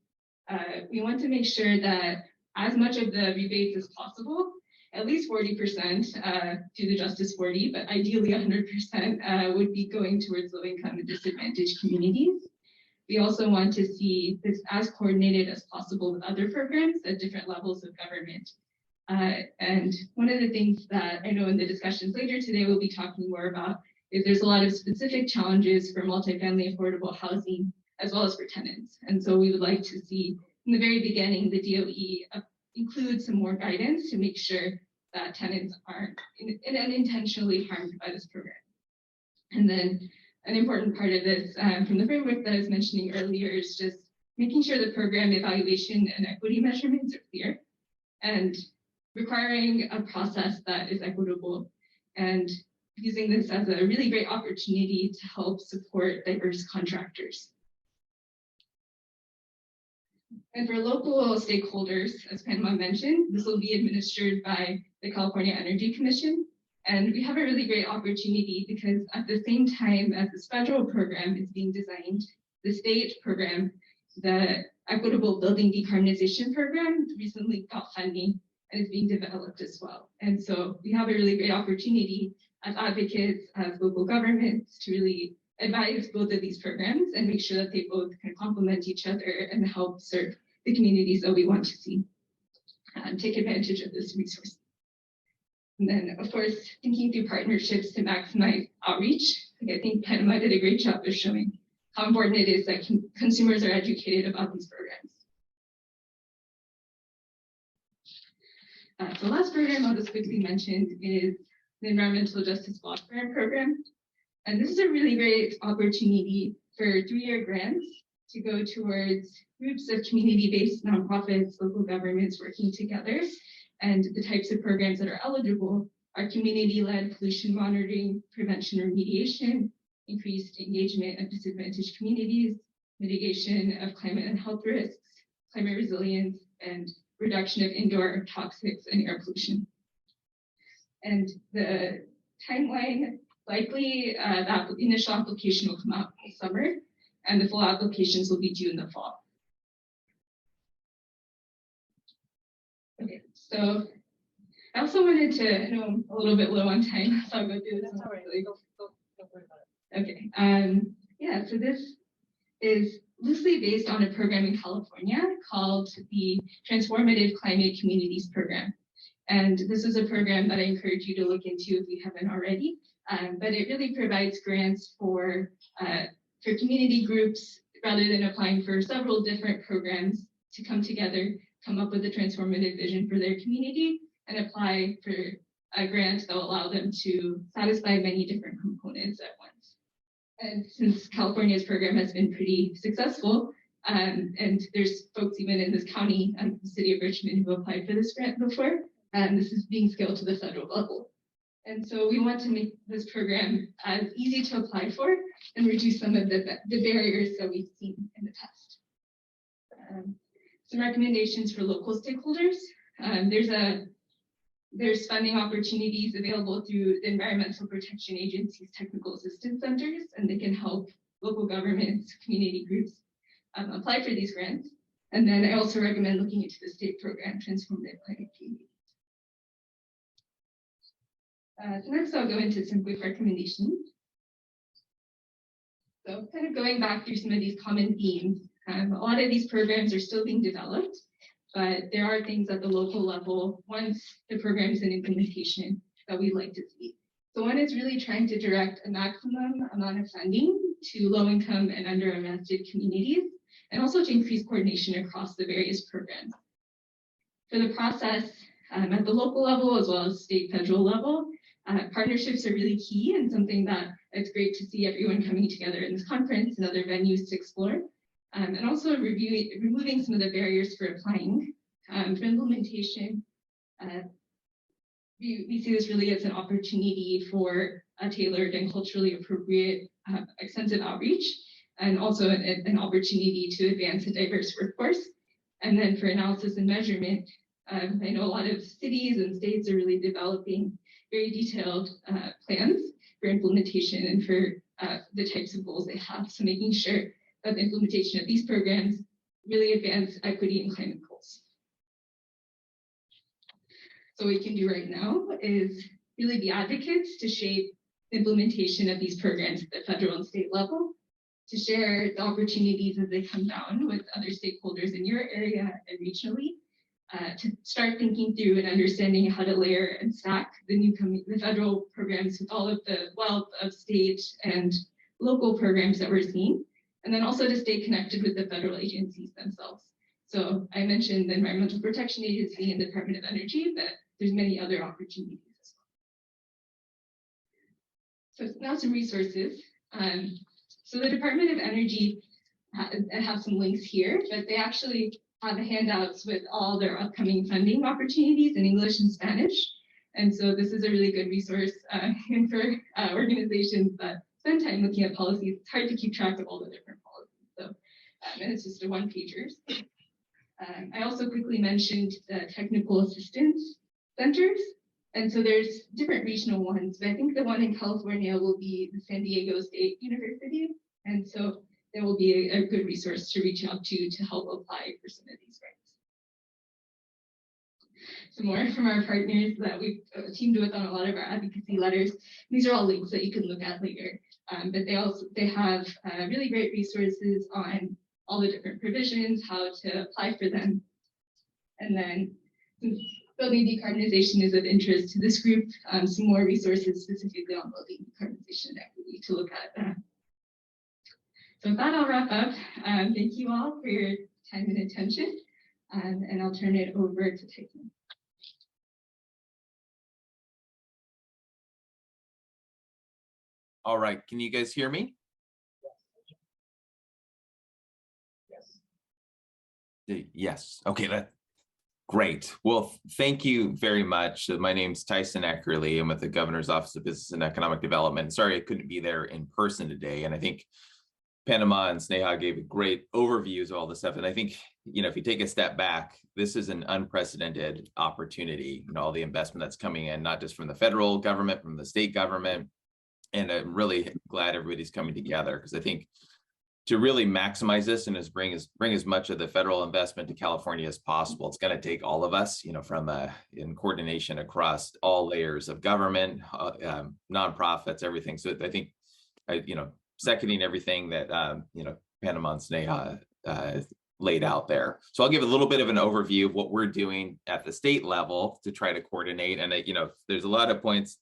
We want to make sure that as much of the rebates as possible, at least 40% through the Justice 40, but ideally 100% would be going towards low-income and disadvantaged communities. We also want to see this as coordinated as possible with other programs at different levels of government. And one of the things that I know in the discussions later today we'll be talking more about is there's a lot of specific challenges for multifamily affordable housing as well as for tenants. And so we would like to see in the very beginning, the DOE include some more guidance to make sure that tenants aren't unintentionally harmed by this program. And then an important part of this from the framework that I was mentioning earlier is just making sure the program evaluation and equity measurements are clear and requiring a process that is equitable and using this as a really great opportunity to help support diverse contractors. And for local stakeholders, as Panama mentioned, this will be administered by the California Energy Commission. And we have a really great opportunity because at the same time as this federal program is being designed, the state program, the Equitable Building Decarbonization Program, recently got funding and is being developed as well. And so we have a really great opportunity as advocates, as local governments, to really advise both of these programs and make sure that they both can complement each other and help serve the communities that we want to see and take advantage of this resource. And then, of course, thinking through partnerships to maximize outreach. I think Panama did a great job of showing how important it is that consumers are educated about these programs. The last program I'll just quickly mention is the Environmental Justice Block Grant Program. And this is a really great opportunity for 3-year grants to go towards groups of community-based nonprofits, local governments working together. And the types of programs that are eligible are community-led pollution monitoring, prevention remediation, increased engagement of disadvantaged communities, mitigation of climate and health risks, climate resilience, and reduction of indoor toxics and air pollution. And the timeline, likely that initial application will come out this summer, and the full applications will be due in the fall. Okay, so I also wanted to, I know I'm a little bit low on time, so I'll go through this. That's all right. Don't worry about it. Okay, yeah, so this is loosely based on a program in California called the Transformative Climate Communities Program. And this is a program that I encourage you to look into if you haven't already. But it really provides grants for community groups rather than applying for several different programs to come together, come up with a transformative vision for their community and apply for a grant that will allow them to satisfy many different components at once. And since California's program has been pretty successful, and there's folks even in this county and the city of Richmond who applied for this grant before, and this is being scaled to the federal level. And so we want to make this program as easy to apply for and reduce some of the barriers that we've seen in the test. Some recommendations for local stakeholders. There's a There's funding opportunities available through the Environmental Protection Agency's technical assistance centers, and they can help local governments, community groups apply for these grants. And then I also recommend looking into the state program, Transformative Climate Communities. So next I'll go into some quick recommendations. So kind of going back through some of these common themes, a lot of these programs are still being developed, but there are things at the local level once the program's in implementation that we'd like to see. So one is really trying to direct a maximum amount of funding to low-income and underinvested communities, and also to increase coordination across the various programs. For the process at the local level as well as state, federal level, partnerships are really key and something that it's great to see everyone coming together in this conference and other venues to explore. And also removing some of the barriers for applying. For implementation, we see this really as an opportunity for a tailored and culturally appropriate extensive outreach, and also an opportunity to advance a diverse workforce. And then for analysis and measurement, I know a lot of cities and states are really developing very detailed plans for implementation and for the types of goals they have. So making sure that the implementation of these programs really advance equity and climate goals. So what we can do right now is really be advocates to shape the implementation of these programs at the federal and state level, to share the opportunities as they come down with other stakeholders in your area and regionally, to start thinking through and understanding how to layer and stack the federal programs with all of the wealth of state and local programs that we're seeing, and then also to stay connected with the federal agencies themselves. So I mentioned the Environmental Protection Agency and the Department of Energy, but there's many other opportunities as well. So now some resources. So the Department of Energy have some links here, but they actually have handouts with all their upcoming funding opportunities in English and Spanish. And so this is a really good resource for organizations that spend time looking at policies. It's hard to keep track of all the different policies. So, and it's just a one-pagers. I also quickly mentioned the technical assistance centers. And so there's different regional ones, but I think the one in California will be the San Diego State University. And so there will be a good resource to reach out to help apply for some of these grants. Some more from our partners that we've teamed with on a lot of our advocacy letters. These are all links that you can look at later. But they have really great resources on all the different provisions, how to apply for them. And then since building decarbonization is of interest to this group, some more resources specifically on building decarbonization and equity to look at. So with that, I'll wrap up. Thank you all for your time and attention, and I'll turn it over to Tyson. All right, can you guys hear me? Yes. Yes, okay, that's great. Well, thank you very much. My name's Tyson Eckerle. I'm with the Governor's Office of Business and Economic Development. Sorry I couldn't be there in person today, and I think Panama and Sneha gave a great overviews of all this stuff. And I think, if you take a step back, this is an unprecedented opportunity, all the investment that's coming in, not just from the federal government, from the state government. And I'm really glad everybody's coming together, because I think to really maximize this and bring as much of the federal investment to California as possible, it's going to take all of us, from in coordination across all layers of government, nonprofits, everything. So I think, seconding everything that Panama and Sneha laid out there. So I'll give a little bit of an overview of what we're doing at the state level to try to coordinate. And there's a lot of points.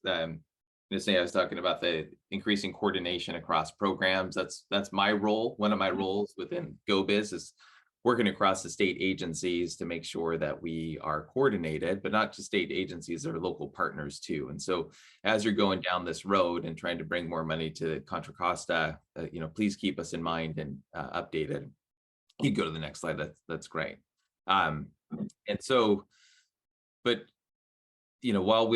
Sneha was talking about the increasing coordination across programs. That's my role. One of my roles within GO-Biz is working across the state agencies to make sure that we are coordinated, but not just state agencies, there are local partners too. And so as you're going down this road and trying to bring more money to Contra Costa, please keep us in mind and updated. You go to the next slide, that's great. And so, but, while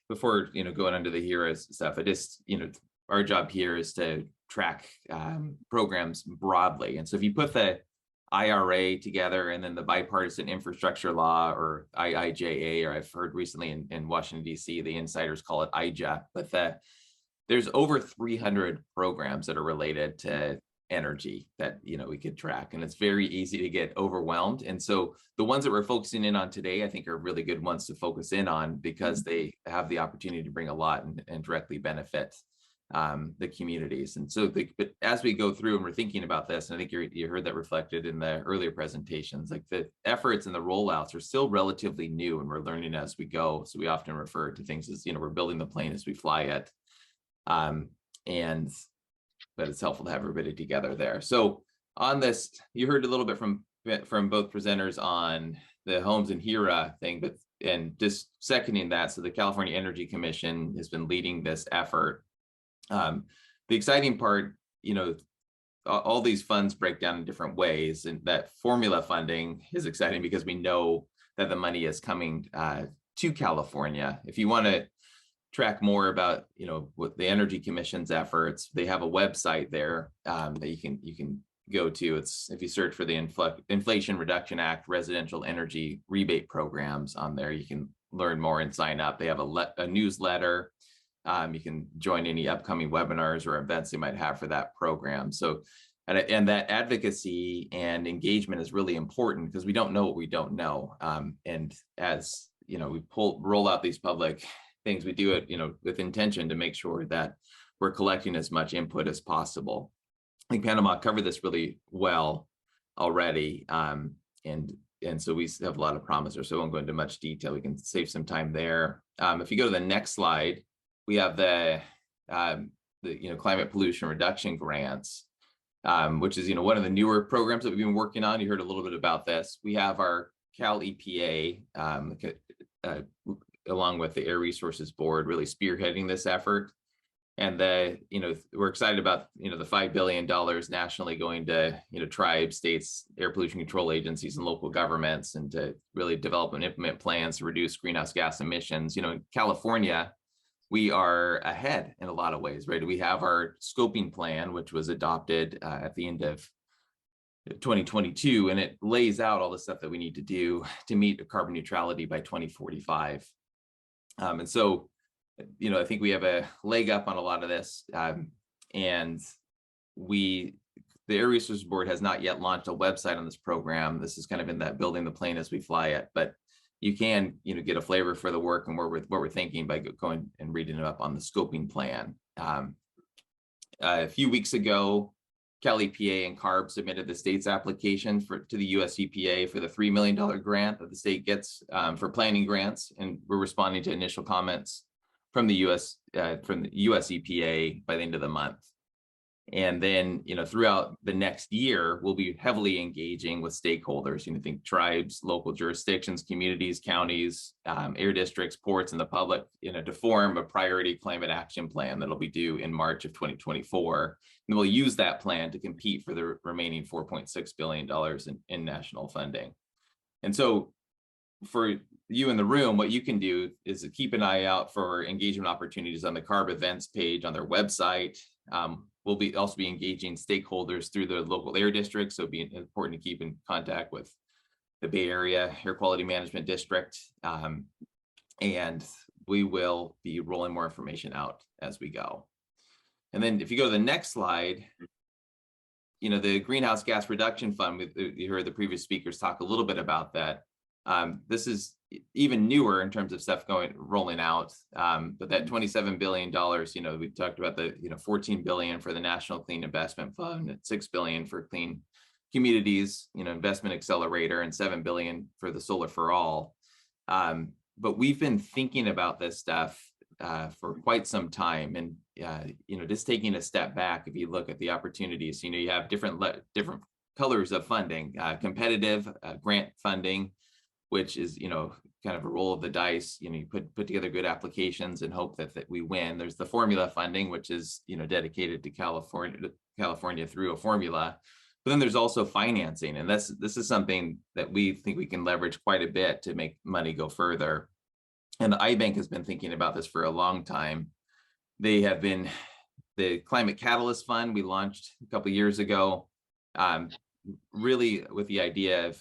before, going under the heroes stuff, our job here is to track programs broadly. And so if you put IRA together, and then the bipartisan infrastructure law, or IIJA, or I've heard recently in Washington, D.C., the insiders call it IJA. But there's over 300 programs that are related to energy that we could track, and it's very easy to get overwhelmed. And so the ones that we're focusing in on today, I think, are really good ones to focus in on, because they have the opportunity to bring a lot and directly benefit the communities. And so but as we go through and we're thinking about this, and I think you heard that reflected in the earlier presentations, like the efforts and the rollouts are still relatively new, and we're learning as we go. So we often refer to things as, we're building the plane as we fly it. But it's helpful to have everybody together there. So on this, you heard a little bit from both presenters on the homes and HERA thing, and just seconding that. So the California Energy Commission has been leading this effort. The exciting part, all these funds break down in different ways, and that formula funding is exciting because we know that the money is coming to California. If you want to track more about what the Energy Commission's efforts, they have a website there that you can go to. It's, if you search for the Inflation Reduction Act residential energy rebate programs on there, you can learn more and sign up. They have a newsletter. You can join any upcoming webinars or events they might have for that program. So, and that advocacy and engagement is really important, because we don't know what we don't know. And as we roll out these public things, we do it, with intention to make sure that we're collecting as much input as possible. I think Panama covered this really well already, and so we have a lot of promise there. So I won't go into much detail. We can save some time there. If you go to the next slide, we have the climate pollution reduction grants, which is one of the newer programs that we've been working on. You heard a little bit about this. We have our Cal EPA, along with the Air Resources Board, really spearheading this effort. And we're excited about the $5 billion nationally going to tribes, states, air pollution control agencies, and local governments, and to really develop and implement plans to reduce greenhouse gas emissions. In California, we are ahead in a lot of ways, right? We have our scoping plan, which was adopted at the end of 2022, and it lays out all the stuff that we need to do to meet carbon neutrality by 2045. And so, I think we have a leg up on a lot of this, and the Air Resources Board has not yet launched a website on this program. This is kind of in that building the plane as we fly it, but you can, get a flavor for the work and what we're thinking by going and reading it up on the scoping plan. A few weeks ago, Cal EPA and CARB submitted the state's application to the US EPA for the $3 million grant that the state gets for planning grants, and we're responding to initial comments from the US EPA by the end of the month. And then, throughout the next year, we'll be heavily engaging with stakeholders, think tribes, local jurisdictions, communities, counties, air districts, ports, and the public, to form a priority climate action plan that'll be due in March of 2024. And we'll use that plan to compete for the remaining $4.6 billion in national funding. And so for you in the room, what you can do is to keep an eye out for engagement opportunities on the CARB events page on their website. We'll also be engaging stakeholders through the local air districts, so it'll be important to keep in contact with the Bay Area Air Quality Management District, and we will be rolling more information out as we go. And then if you go to the next slide, the Greenhouse Gas Reduction Fund, you heard the previous speakers talk a little bit about that. This is even newer in terms of stuff rolling out, but that $27 billion, we talked about the $14 billion for the National Clean Investment Fund, and $6 billion for Clean Communities, Investment Accelerator, and $7 billion for the Solar for All. But we've been thinking about this stuff for quite some time, and just taking a step back, if you look at the opportunities, you have different colors of funding, competitive grant funding, which is, kind of a roll of the dice. You put together good applications and hope that we win. There's the formula funding, which is, dedicated to California through a formula. But then there's also financing, and this is something that we think we can leverage quite a bit to make money go further. And the iBank has been thinking about this for a long time. They have been, the Climate Catalyst Fund we launched a couple of years ago. really with the idea of,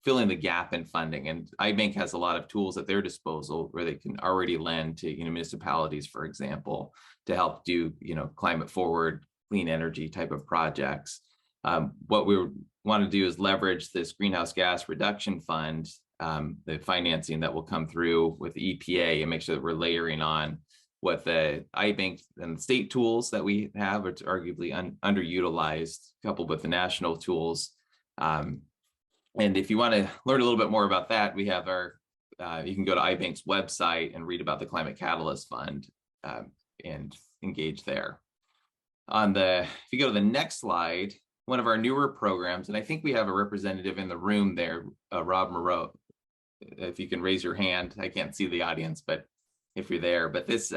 filling the gap in funding. And iBank has a lot of tools at their disposal where they can already lend to municipalities, for example, to help do climate forward, clean energy type of projects. What we want to do is leverage this greenhouse gas reduction fund, the financing that will come through with EPA, and make sure that we're layering on what the iBank and the state tools that we have, which are arguably underutilized, coupled with the national tools. And if you want to learn a little bit more about that, we have you can go to iBank's website and read about the Climate Catalyst Fund and engage there. If you go to the next slide, one of our newer programs, and I think we have a representative in the room there, Rob Moreau. If you can raise your hand, I can't see the audience, but if you're there. But this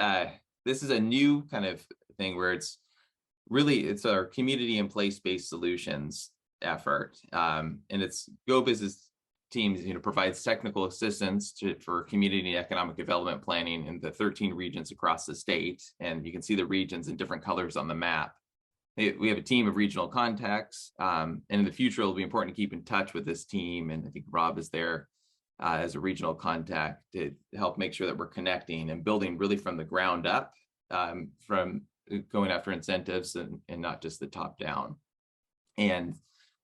is a new kind of thing where it's our community and place-based solutions effort, and it's GO-Biz's teams provides technical assistance for community and economic development planning in the 13 regions across the state, and you can see the regions in different colors on the map. We have a team of regional contacts, and in the future it'll be important to keep in touch with this team, and I think Rob is there as a regional contact to help make sure that we're connecting and building really from the ground up, from going after incentives and not just the top down. And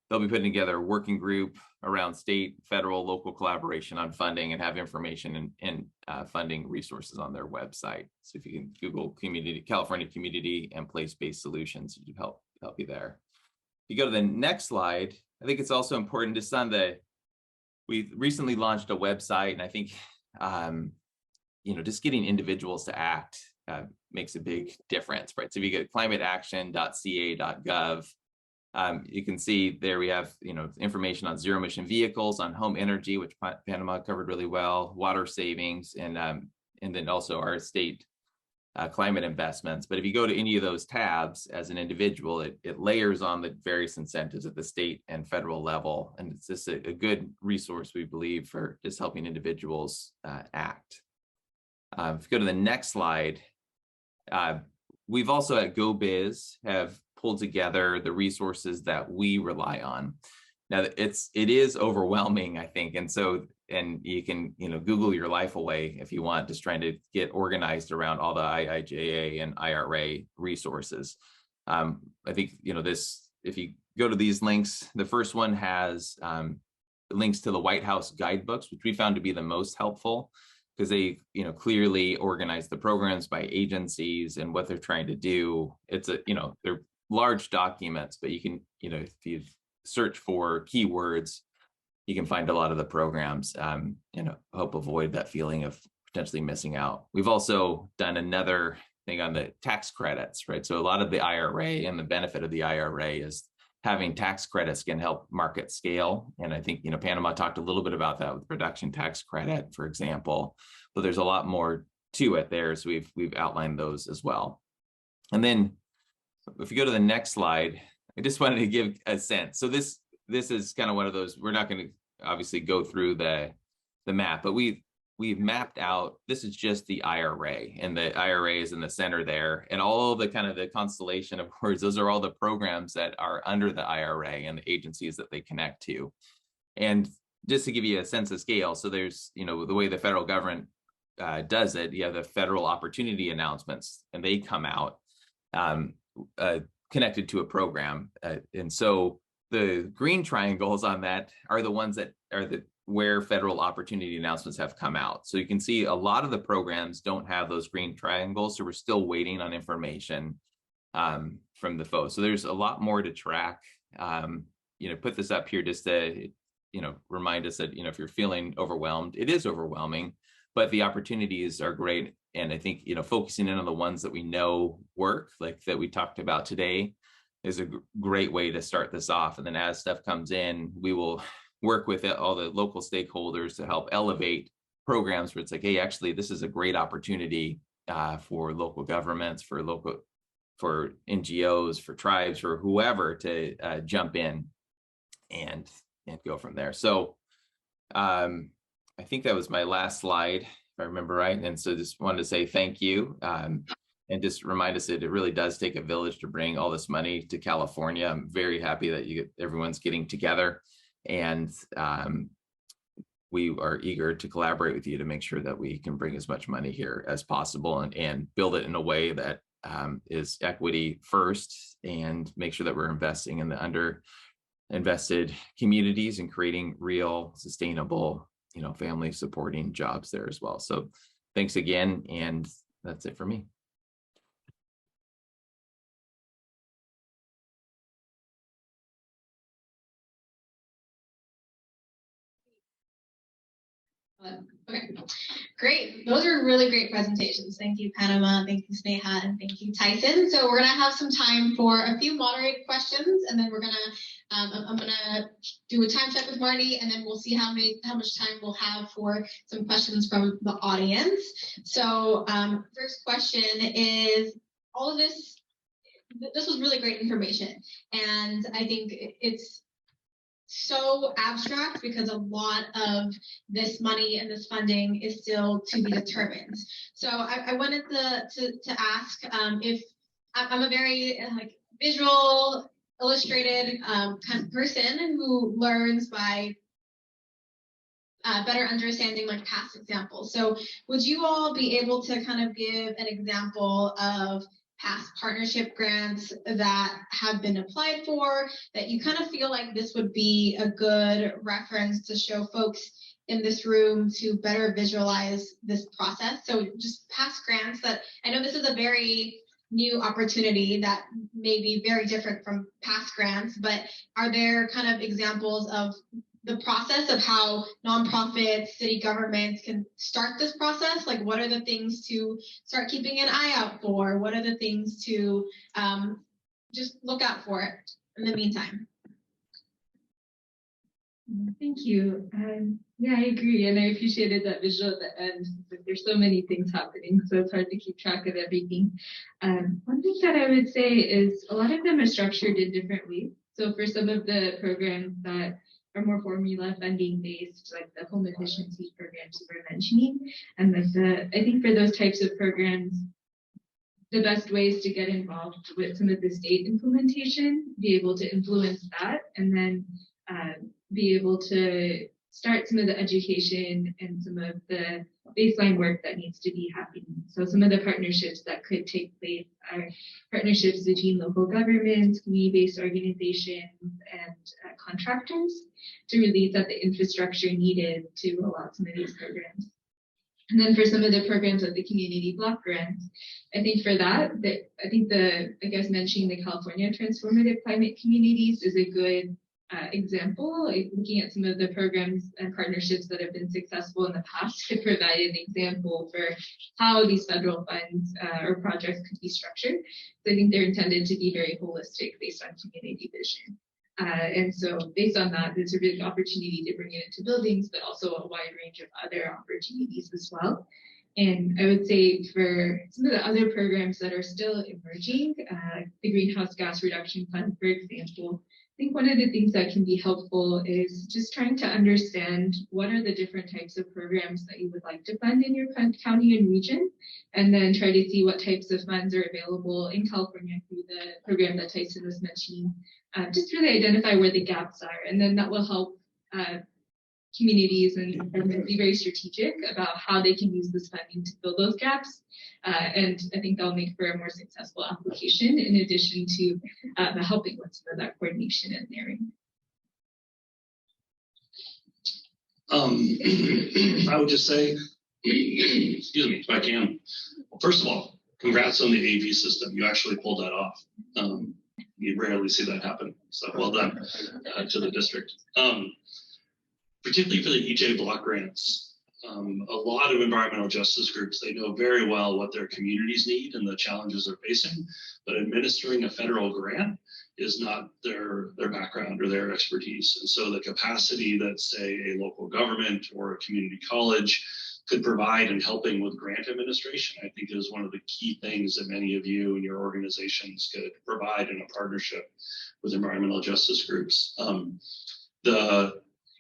they'll be putting together a working group around state, federal, local collaboration on funding, and have information and funding resources on their website. So if you can Google California community and place-based solutions, it will help you there. If you go to the next slide, I think it's also important we recently launched a website, and I think just getting individuals to act makes a big difference, right? So if you go to climateaction.ca.gov, you can see there we have information on zero emission vehicles, on home energy, which Panama covered really well, water savings, and then also our state climate investments. But if you go to any of those tabs as an individual, it layers on the various incentives at the state and federal level, and it's just a good resource, we believe, for just helping individuals act. If you go to the next slide, we've also at GO-Biz have pulled together the resources that we rely on. Now it is overwhelming, I think, and you can Google your life away if you want, just trying to get organized around all the IIJA and IRA resources. I think if you go to these links, the first one has links to the White House guidebooks, which we found to be the most helpful, because they clearly organize the programs by agencies and what they're trying to do. It's they're large documents, but you can if you search for keywords, you can find a lot of the programs. Help avoid that feeling of potentially missing out. We've also done another thing on the tax credits, right? So a lot of the IRA, and the benefit of the IRA is having tax credits can help market scale. And I think Panama talked a little bit about that with production tax credit, for example, but there's a lot more to it there. So we've outlined those as well. And then if you go to the next slide, I just wanted to give a sense. So this is kind of one of those, we're not going to obviously go through the map, but we've mapped out, this is just the IRA, and the IRA is in the center there, and all of the kind of the constellation of words, those are all the programs that are under the IRA and the agencies that they connect to. And just to give you a sense of scale, so there's, the way the federal government does it, you have the federal opportunity announcements, and they come out connected to a program. And so the green triangles on that are the ones that are where federal opportunity announcements have come out. So you can see a lot of the programs don't have those green triangles. So we're still waiting on information from the folks. So there's a lot more to track. Put this up here just to, remind us that, if you're feeling overwhelmed, it is overwhelming, but the opportunities are great. And I think, focusing in on the ones that we know work, like that we talked about today, is a great way to start this off. And then as stuff comes in, we will work with all the local stakeholders to help elevate programs where it's like, hey, actually, this is a great opportunity for local governments, for NGOs, for tribes, for whoever to jump in and go from there. So I think that was my last slide, if I remember right. And so just wanted to say thank you. And and just remind us that it really does take a village to bring all this money to California. I'm very happy that everyone's getting together, and we are eager to collaborate with you to make sure that we can bring as much money here as possible and build it in a way that is equity first, and make sure that we're investing in the underinvested communities and creating real, sustainable, family supporting jobs there as well. So thanks again, and that's it for me. Okay, great. Those are really great presentations. Thank you, Panama. Thank you, Sneha, and thank you, Tyson. So we're gonna have some time for a few moderated questions, and then we're gonna, I'm gonna do a time check with Marty, and then we'll see how much time we'll have for some questions from the audience. So first question is, all of this was really great information, and I think it's so abstract because a lot of this money and this funding is still to be determined. So I wanted to ask if I'm a very visual, illustrated kind of person who learns by better understanding past examples. So would you all be able to kind of give an example of past partnership grants that have been applied for, that you kind of feel like this would be a good reference to show folks in this room to better visualize this process? So just past grants that, I know this is a very new opportunity that may be very different from past grants, but are there kind of examples of the process of how nonprofits, city governments can start this process? Like, what are the things to start keeping an eye out for? What are the things to just look out for in the meantime? Thank you. Yeah, I agree. And I appreciated that visual at the end. There's so many things happening, so it's hard to keep track of everything. One thing that I would say is a lot of them are structured in different ways. So for some of the programs that are more formula funding based, like the home efficiency programs we were mentioning, and I think for those types of programs, the best way is to get involved with some of the state implementation, be able to influence that, and then be able to start some of the education and some of the baseline work that needs to be happening. So some of the partnerships that could take place are partnerships between local governments, community-based organizations, and contractors to release at the infrastructure needed to roll out some of these programs. And then for some of the programs like the community block grants, I think for that, I guess mentioning the California Transformative Climate Communities is a good example. Looking at some of the programs and partnerships that have been successful in the past could provide an example for how these federal funds or projects could be structured. So I think they're intended to be very holistic based on community vision. And so based on that, there's a big opportunity to bring it into buildings, but also a wide range of other opportunities as well. And I would say for some of the other programs that are still emerging, the Greenhouse Gas Reduction Fund, for example, I think one of the things that can be helpful is just trying to understand what are the different types of programs that you would like to fund in your county and region, and then try to see what types of funds are available in California through the program that Tyson was mentioning. Just really identify where the gaps are, and then that will help communities and government be very strategic about how they can use this funding to fill those gaps. And I think that'll make for a more successful application, in addition to the helping with some of that coordination and narrowing. I would just say, excuse me, if I can. Well, first of all, congrats on the AV system. You actually pulled that off. You rarely see that happen. So well done to the district. Particularly for the EJ block grants. A lot of environmental justice groups, they know very well what their communities need and the challenges they're facing, but administering a federal grant is not their background or their expertise. And so the capacity that, say, a local government or a community college could provide in helping with grant administration, I think is one of the key things that many of you and your organizations could provide in a partnership with environmental justice groups.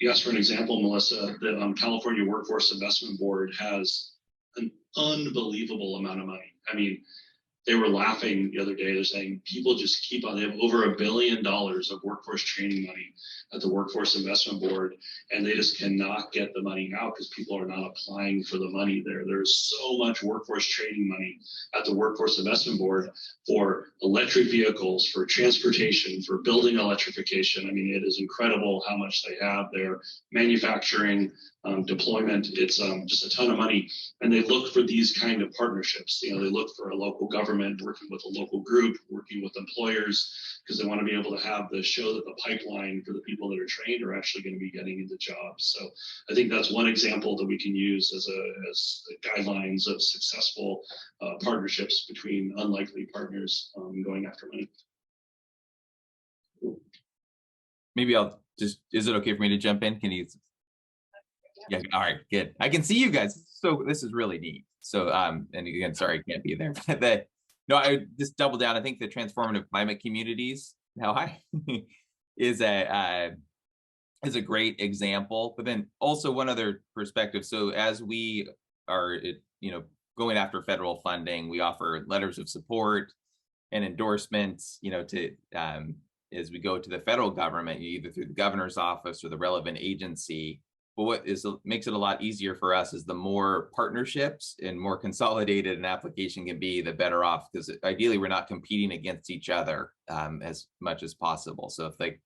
You asked for an example, Melissa. The California Workforce Investment Board has an unbelievable amount of money. I mean, they were laughing the other day. They're saying people just keep on, they have over $1 billion of workforce training money at the Workforce Investment Board, and they just cannot get the money out because people are not applying for the money there. There's so much workforce training money at the Workforce Investment Board for electric vehicles, for transportation, for building electrification. I mean, it is incredible how much they have there. Manufacturing, deployment, it's just a ton of money. And they look for these kind of partnerships. You know, they look for a local government working with a local group, working with employers, because they want to be able to have the show that the pipeline for the people that are trained are actually going to be getting into jobs. So I think that's one example that we can use as guidelines of successful partnerships between unlikely partners going after money. Maybe I'll just, is it okay for me to jump in? Can you? Yeah, all right, good. I can see you guys. So this is really neat. So, and again, sorry, I can't be there, but no, I just double down. I think the transformative climate communities is a great example, but then also one other perspective. So as we are, going after federal funding, we offer letters of support and endorsements, to, as we go to the federal government, either through the governor's office or the relevant agency. But what makes it a lot easier for us is the more partnerships and more consolidated an application can be, the better off, because ideally we're not competing against each other as much as possible. So if like,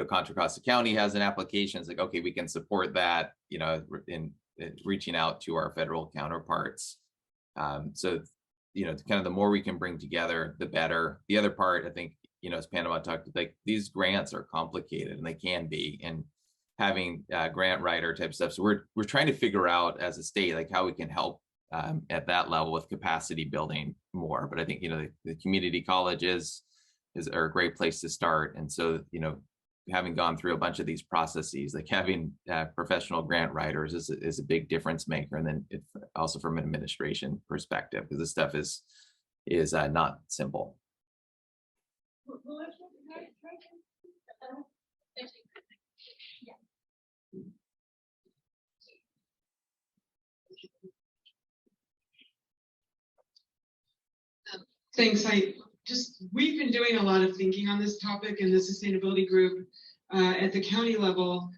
Contra Costa County has an application, it's like, okay, we can support that, in reaching out to our federal counterparts. So, kind of the more we can bring together, the better. The other part, I think, as Panama talked, like these grants are complicated, and they can be, and having grant writer type stuff. So we're trying to figure out as a state, like how we can help at that level with capacity building more. But I think, the community colleges are a great place to start. And so, having gone through a bunch of these processes, like having professional grant writers is a big difference maker. And then also from an administration perspective, because this stuff is not simple. Thanks. We've been doing a lot of thinking on this topic in the sustainability group at the county level.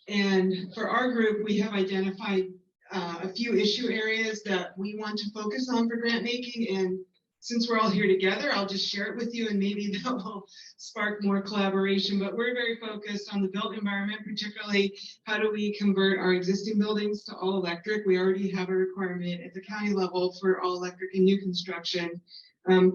And for our group, we have identified a few issue areas that we want to focus on for grant making. And since we're all here together, I'll just share it with you, and maybe that will spark more collaboration. But we're very focused on the built environment, particularly how do we convert our existing buildings to all electric. We already have a requirement at the county level for all electric in new construction.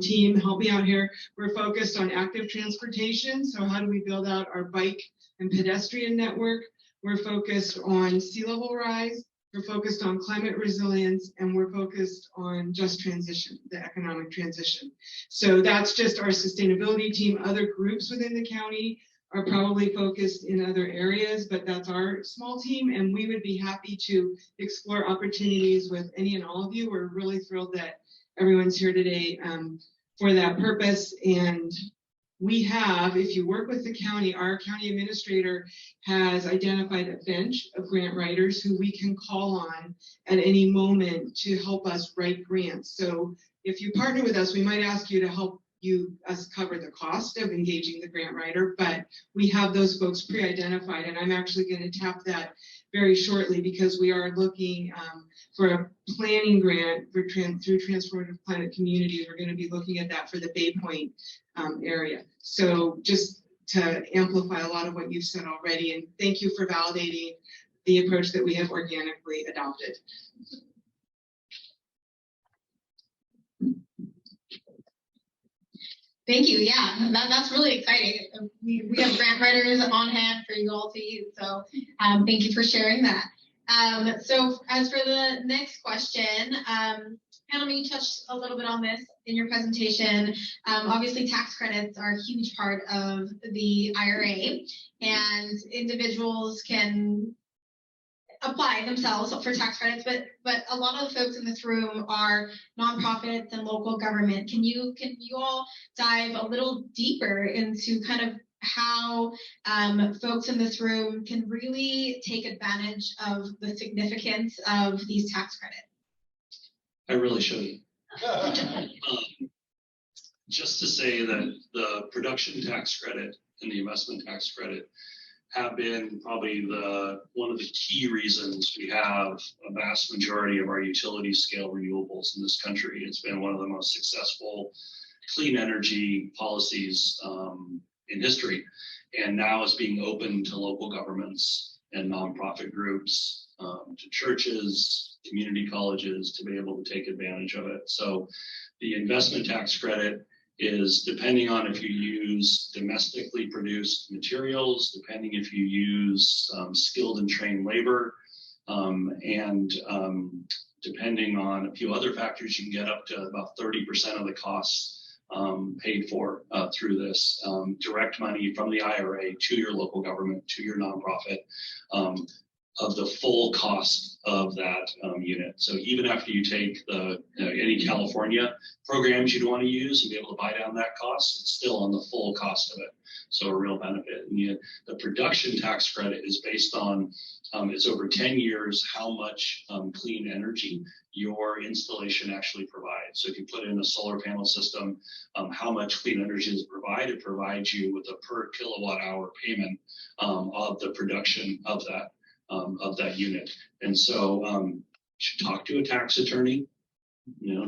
Team, help me out here. We're focused on active transportation. So how do we build out our bike and pedestrian network? We're focused on sea level rise. We're focused on climate resilience, and we're focused on just transition, the economic transition. So that's just our sustainability team. Other groups within the county are probably focused in other areas, but that's our small team, and we would be happy to explore opportunities with any and all of you. We're really thrilled that everyone's here today for that purpose. And we have, if you work with the county, our county administrator has identified a bench of grant writers who we can call on at any moment to help us write grants. So if you partner with us, we might ask you to help us cover the cost of engaging the grant writer, but we have those folks pre-identified, and I'm actually going to tap that very shortly, because we are looking for a planning grant through transformative climate communities. We're going to be looking at that for the Bay Point area. So just to amplify a lot of what you've said already, and thank you for validating the approach that we have organically adopted. Thank you. Yeah, that's really exciting. We have grant writers on hand for you all to use. So thank you for sharing that. So as for the next question, Panama, you touched a little bit on this in your presentation. Obviously, tax credits are a huge part of the IRA, and individuals can apply themselves for tax credits, but a lot of the folks in this room are nonprofits and local government. Can you all dive a little deeper into kind of how folks in this room can really take advantage of the significance of these tax credits? I really shouldn't. just to say that the production tax credit and the investment tax credit have been probably one of the key reasons we have a vast majority of our utility scale renewables in this country. It's been one of the most successful clean energy policies in history, and now is being open to local governments and nonprofit groups, to churches, community colleges, to be able to take advantage of it. So the investment tax credit is depending on if you use domestically produced materials, depending if you use skilled and trained labor, and depending on a few other factors, you can get up to about 30% of the costs paid for through this direct money from the IRA to your local government, to your nonprofit, of the full cost of that unit. So even after you take the any California programs you'd want to use and be able to buy down that cost, it's still on the full cost of it. So a real benefit. And yet the production tax credit is based on it's over 10 years how much clean energy your installation actually provides. So if you put in a solar panel system, how much clean energy is provided? It provides you with a per kilowatt hour payment of the production of that unit. And so you should talk to a tax attorney,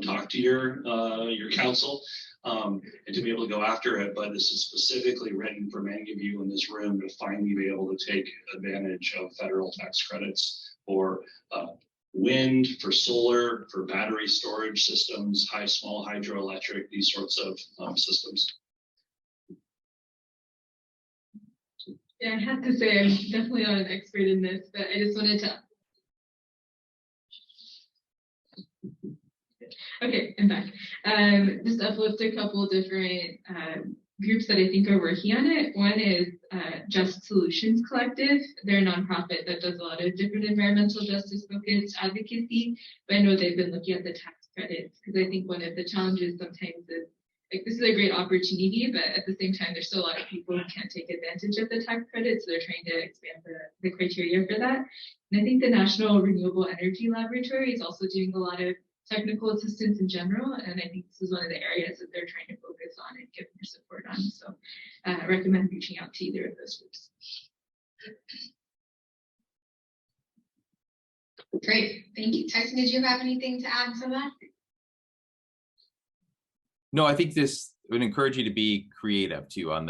talk to your counsel, and to be able to go after it. But this is specifically written for many of you in this room to finally be able to take advantage of federal tax credits for wind, for solar, for battery storage systems, small hydroelectric, these sorts of systems. Yeah, I have to say I'm definitely not an expert in this, but I just wanted to. Okay, I'm back. Just uplift a couple different groups that I think are working on it. One is Just Solutions Collective. They're a nonprofit that does a lot of different environmental justice focused advocacy, but I know they've been looking at the tax credits because I think one of the challenges sometimes is this is a great opportunity, but at the same time, there's still a lot of people who can't take advantage of the tax credits. So they're trying to expand the criteria for that. And I think the National Renewable Energy Laboratory is also doing a lot of technical assistance in general. And I think this is one of the areas that they're trying to focus on and give their support on. So I recommend reaching out to either of those groups. Great, thank you. Tyson, did you have anything to add to that? No, I think this would encourage you to be creative too on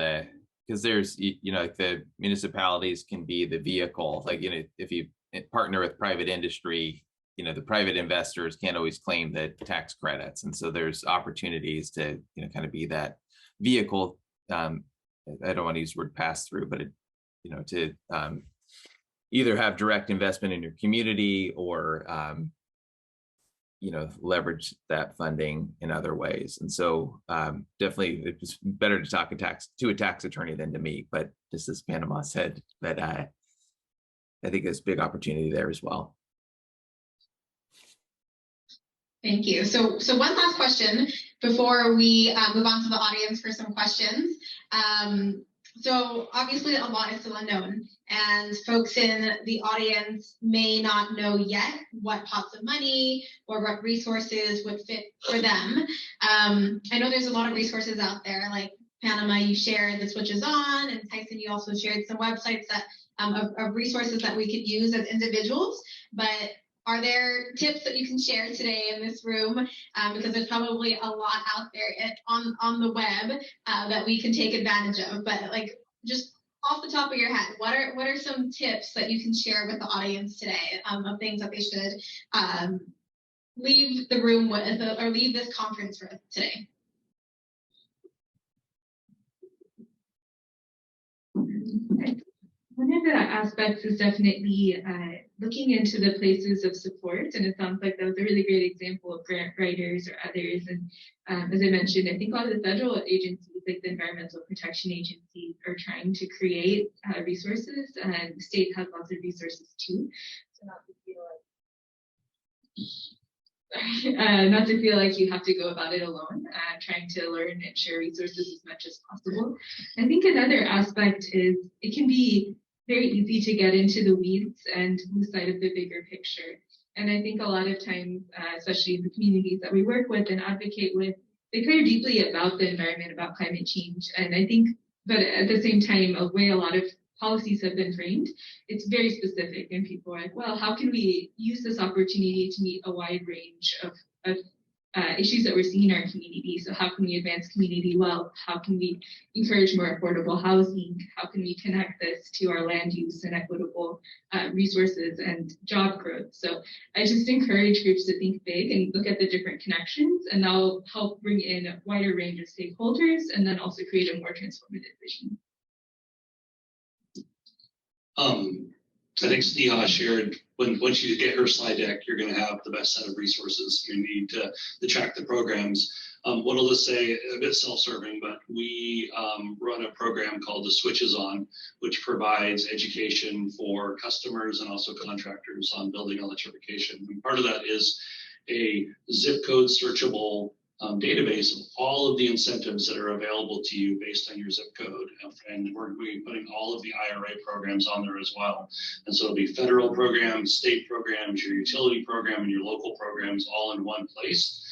because there's, like the municipalities can be the vehicle, if you partner with private industry, the private investors can't always claim the tax credits. And so there's opportunities to, kind of be that vehicle. I don't want to use the word pass through, but, to either have direct investment in your community or, leverage that funding in other ways. And so definitely it's better to talk to a tax attorney than to me, but just as Panama said, that I think there's a big opportunity there as well. Thank you. So one last question before we move on to the audience for some questions. So obviously a lot is still unknown, and folks in the audience may not know yet what pots of money or what resources would fit for them. I know there's a lot of resources out there, like Panama, you shared the Switches On, and Tyson, you also shared some websites that of resources that we could use as individuals. But are there tips that you can share today in this room? Because there's probably a lot out there on the web that we can take advantage of. But just off the top of your head, what are some tips that you can share with the audience today of things that they should leave the room with or leave this conference with today? One of the aspects is definitely looking into the places of support. And it sounds like that was a really great example of grant writers or others. And as I mentioned, I think a lot of the federal agencies, like the Environmental Protection Agency, are trying to create resources, and the state has lots of resources too. So not to feel like you have to go about it alone, trying to learn and share resources as much as possible. I think another aspect is it can be very easy to get into the weeds and lose sight of the bigger picture. And I think a lot of times, especially in the communities that we work with and advocate with, they care deeply about the environment, about climate change. And I think, but at the same time, a way a lot of policies have been framed, it's very specific, and people are like, well, how can we use this opportunity to meet a wide range of issues that we're seeing in our community? So how can we advance community wealth? How can we encourage more affordable housing? How can we connect this to our land use and equitable resources and job growth? So I just encourage groups to think big and look at the different connections, and that'll help bring in a wider range of stakeholders and then also create a more transformative vision. I think Sneha shared once you get her slide deck, you're going to have the best set of resources you need to track the programs. What I'll just say, a bit self-serving, but we run a program called the Switches On, which provides education for customers and also contractors on building electrification. And part of that is a zip code searchable database of all of the incentives that are available to you based on your zip code. And we're putting all of the IRA programs on there as well. And so it'll be federal programs, state programs, your utility program, and your local programs all in one place.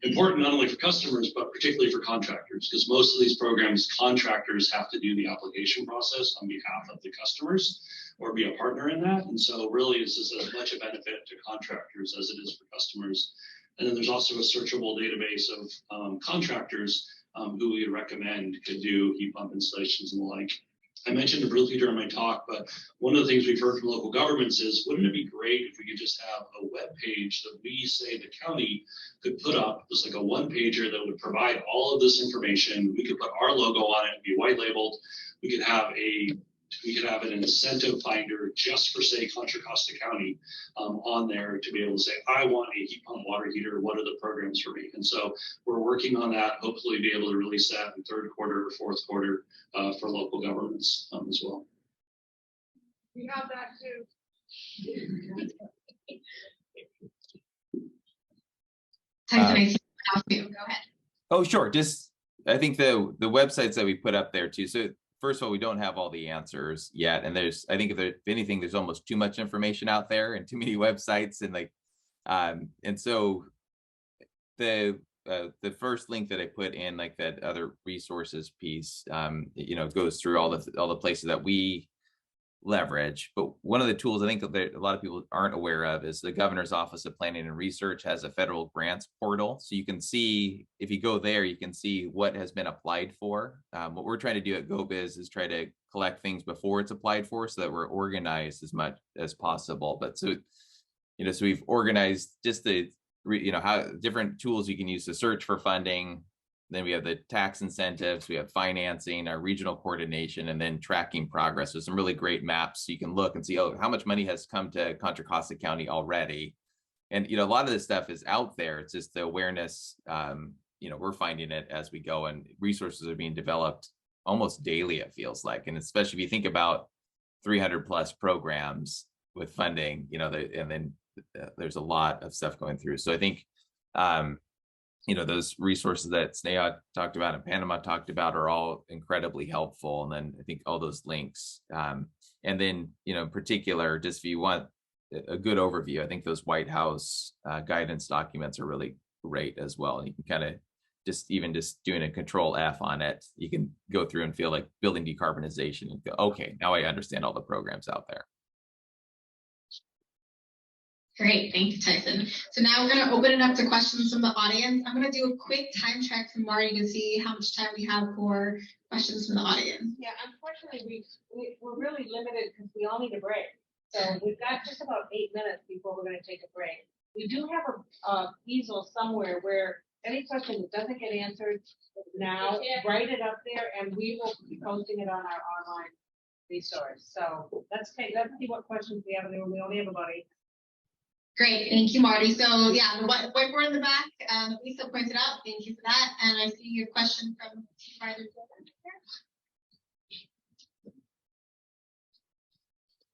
Important not only for customers, but particularly for contractors, because most of these programs, contractors have to do the application process on behalf of the customers or be a partner in that. And so really this is as much a benefit to contractors as it is for customers. And then there's also a searchable database of contractors who we recommend could do heat pump installations and the like. I mentioned it briefly during my talk, but one of the things we've heard from local governments is, wouldn't it be great if we could just have a web page that we say the county could put up, just like a one-pager that would provide all of this information. We could put our logo on it, be white labeled. We could have an incentive finder just for, say, Contra Costa County on there to be able to say, I want a heat pump water heater. What are the programs for me? And so we're working on that, hopefully be able to release that in third quarter or fourth quarter for local governments as well. We have that too. Tyson, I see you. Go ahead. Oh, sure. Just, I think the websites that we put up there too. So first of all, we don't have all the answers yet. And I think if anything, there's almost too much information out there and too many websites. And and so the first link that I put in, like that other resources piece, goes through all the places that we leverage. But one of the tools I think that a lot of people aren't aware of is the Governor's Office of Planning and Research has a federal grants portal. So you can see, if you go there, you can see what has been applied for. What we're trying to do at GO-Biz is try to collect things before it's applied for so that we're organized as much as possible. But so we've organized just how different tools you can use to search for funding. Then we have the tax incentives, we have financing, our regional coordination, and then tracking progress. There's some really great maps. So you can look and see, how much money has come to Contra Costa County already. And, a lot of this stuff is out there. It's just the awareness, we're finding it as we go, and resources are being developed almost daily, it feels like. And especially if you think about 300 plus programs with funding, and then there's a lot of stuff going through. So I think, those resources that Sneha talked about and Panama talked about are all incredibly helpful. And then I think all those links, and then, in particular, just if you want a good overview, I think those White House guidance documents are really great as well. And you can kind of just doing a control F on it, you can go through and feel like building decarbonization and go, okay, now I understand all the programs out there. Great, thank you, Tyson. So now we're going to open it up to questions from the audience. I'm going to do a quick time check from Marty to see how much time we have for questions from the audience. Yeah, unfortunately, we're really limited because we all need a break. So we've got just about 8 minutes before we're going to take a break. We do have a easel somewhere where any question that doesn't get answered now, write it up there, and we will be posting it on our online resource. So let's see what questions we have. We only have about 8 minutes. Great, thank you, Marty. So yeah, the whiteboard in the back, Lisa pointed out. Thank you for that. And I see your question from Supervisor.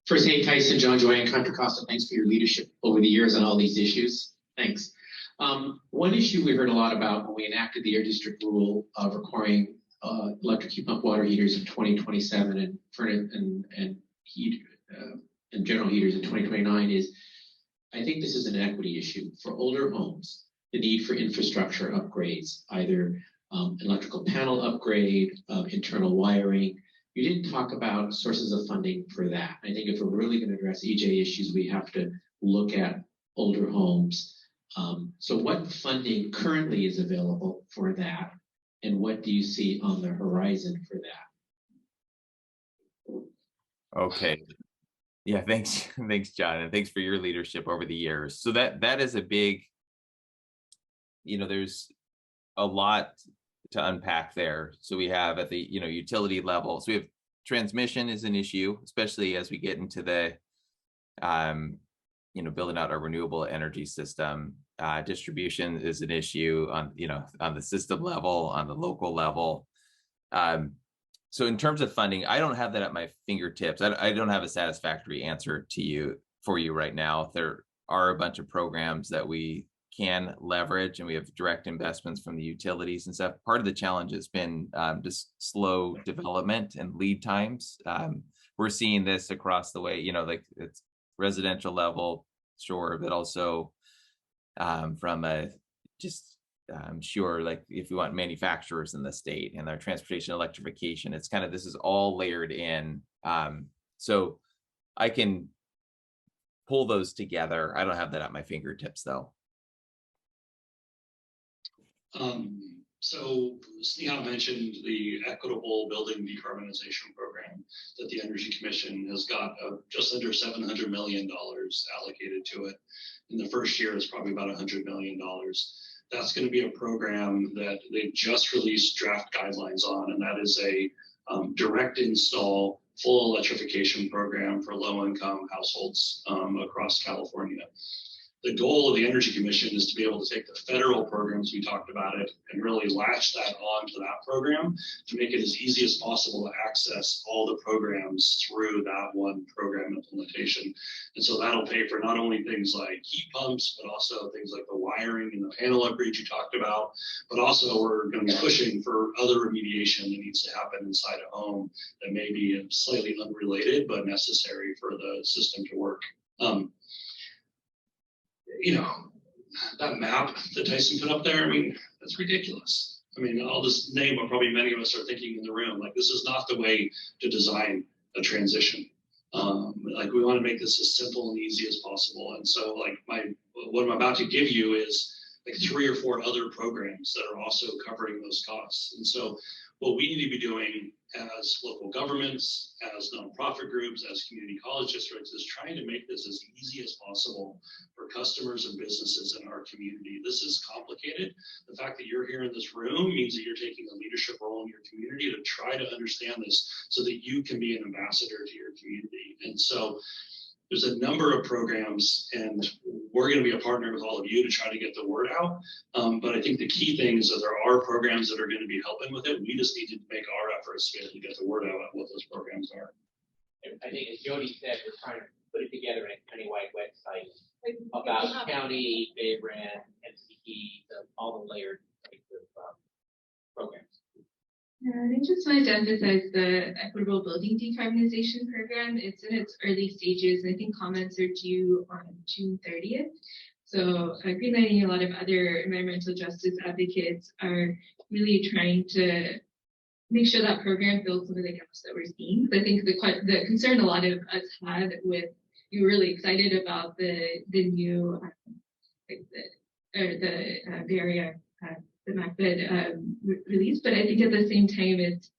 First, hey, Tyson, John, Joanne, Contra Costa, thanks for your leadership over the years on all these issues. Thanks. One issue we heard a lot about when we enacted the Air District rule of requiring electric heat pump water heaters in 2027 and general heaters in 2029 is, I think this is an equity issue for older homes. the need for infrastructure upgrades, either electrical panel upgrade, internal wiring. You didn't talk about sources of funding for that. I think if we're really going to address EJ issues, we have to look at older homes. So what funding currently is available for that? And what do you see on the horizon for that? Okay. Yeah, thanks. Thanks, John. And thanks for your leadership over the years. So that is a big, there's a lot to unpack there. So we have at the, utility level. So we have transmission is an issue, especially as we get into the, building out our renewable energy system. Distribution is an issue on, on the system level, on the local level. So in terms of funding, I don't have that at my fingertips. I don't have a satisfactory answer for you right now. There are a bunch of programs that we can leverage, and we have direct investments from the utilities and stuff. Part of the challenge has been just slow development and lead times. We're seeing this across the way, like it's residential level, sure, but also from a sure, like if we want manufacturers in the state and their transportation electrification, it's kind of, this is all layered in. So I can pull those together. I don't have that at my fingertips though. So Sneha mentioned the Equitable Building Decarbonization Program that the Energy Commission has got just under $700 million allocated to it. In the first year, it's probably about $100 million. That's going to be a program that they've just released draft guidelines on, and that is a direct install full electrification program for low-income households across California. The goal of the Energy Commission is to be able to take the federal programs we talked about it and really latch that on to that program to make it as easy as possible to access all the programs through that one program implementation. And so that'll pay for not only things like heat pumps, but also things like the wiring and the panel upgrades you talked about, but also we're going to be pushing for other remediation that needs to happen inside a home that may be slightly unrelated, but necessary for the system to work. That map that Tyson put up there, I mean, that's ridiculous. I mean, I'll just name what probably many of us are thinking in the room. Like, this is not the way to design a transition. Like, we want to make this as simple and easy as possible. And so, like, what I'm about to give you is like 3 or 4 other programs that are also covering those costs. And so what we need to be doing as local governments, as nonprofit groups, as community college districts is trying to make this as easy as possible for customers and businesses in our community. This is complicated. The fact that you're here in this room means that you're taking a leadership role in your community to try to understand this so that you can be an ambassador to your community. And so there's a number of programs, and we're going to be a partner with all of you to try to get the word out. But I think the key thing is that there are programs that are going to be helping with it. We just need to make our efforts to be able to get the word out on what those programs are. I think, as Jody said, we're trying to put it together in a countywide website about county, Bay Brand, MCE, all the layered types of programs. I just wanted to emphasize the Equitable Building Decarbonization Program. It's in its early stages. I think comments are due on June 30th. So Greenlining and a lot of other environmental justice advocates are really trying to make sure that program fills some of the gaps that we're seeing. I think the concern a lot of us had with, you were really excited about the new, the area, the MACBED release, but I think at the same time, it's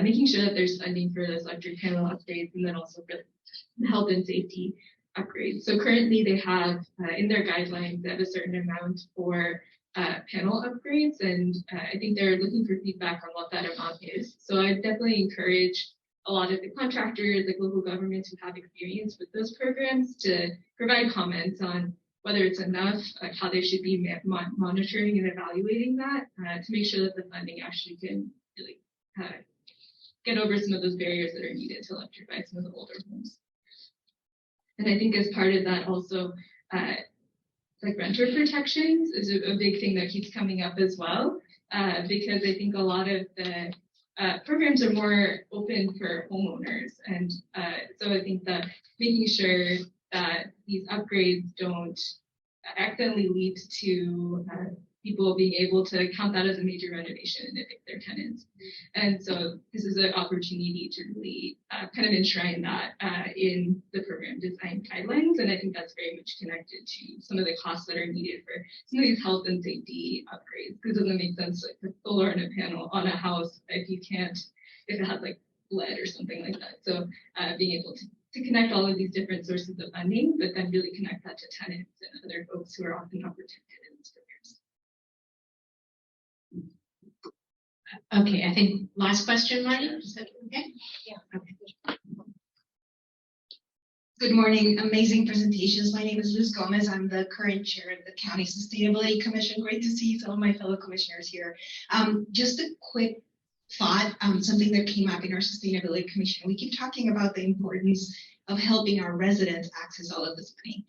making sure that there's funding for those electric panel upgrades and then also for the health and safety upgrades. So currently they have in their guidelines, they have a certain amount for panel upgrades, and I think they're looking for feedback on what that amount is. So I definitely encourage a lot of the contractors, like local governments who have experience with those programs, to provide comments on whether it's enough, like how they should be monitoring and evaluating that to make sure that the funding actually can really get over some of those barriers that are needed to electrify some of the older homes. And I think as part of that also, like renter protections is a big thing that keeps coming up as well, because I think a lot of the programs are more open for homeowners. And so I think that making sure that these upgrades don't accidentally leads to people being able to count that as a major renovation and evict their tenants. And so this is an opportunity to really kind of enshrine that in the program design guidelines. And I think that's very much connected to some of the costs that are needed for some of these health and safety upgrades. Because it doesn't make sense like put solar on a panel on a house if it has like lead or something like that. So being able to connect all of these different sources of funding, but then really connect that to tenants and other folks who are often not protected in these programs. Okay, I think last question, Marty. Is that okay? Yeah. Okay. Good morning. Amazing presentations. My name is Luz Gomez. I'm the current chair of the County Sustainability Commission. Great to see some of my fellow commissioners here. Just a quick thought, something that came up in our Sustainability Commission. We keep talking about the importance of helping our residents access all of this money.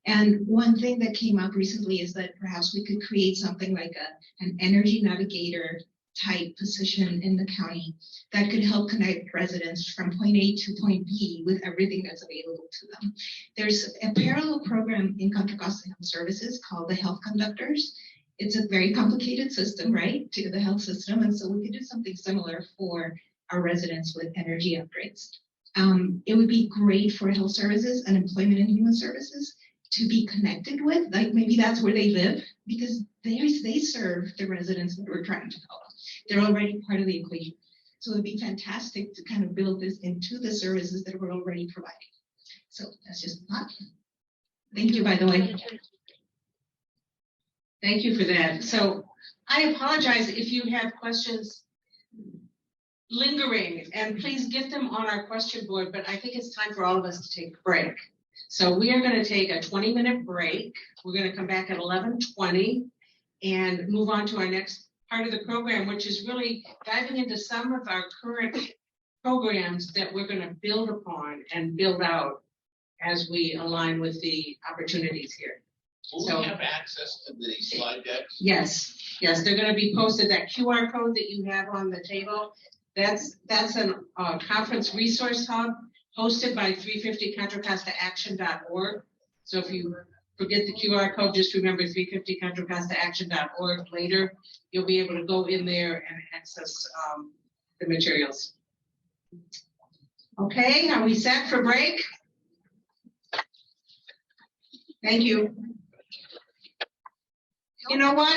And one thing that came up recently is that perhaps we could create something like an energy navigator type position in the county that could help connect residents from point A to point B with everything that's available to them. There's a parallel program in Contra Costa Health Services called the Health Conductors. It's a very complicated system, right, to the health system. And so we could do something similar for our residents with energy upgrades. It would be great for health services and employment and human services to be connected with, like maybe that's where they live, because they serve the residents that we're trying to help. They're already part of the equation. So it'd be fantastic to kind of build this into the services that we're already providing. So that's just a thought. Thank you, by the way. Thank you for that. So I apologize if you have questions lingering, and please get them on our question board, but I think it's time for all of us to take a break. So we are going to take a 20-minute break. We're going to come back at 11:20 and move on to our next part of the program, which is really diving into some of our current programs that we're going to build upon and build out as we align with the opportunities here. Will we have access to the slide decks? Yes, they're going to be posted. That QR code that you have on the table, that's a conference resource hub hosted by 350ContraCostaAction.org. So if you forget the QR code, just remember 350ContraCostaAction.org. Later, you'll be able to go in there and access the materials. Okay, are we set for break? Thank you. You know what?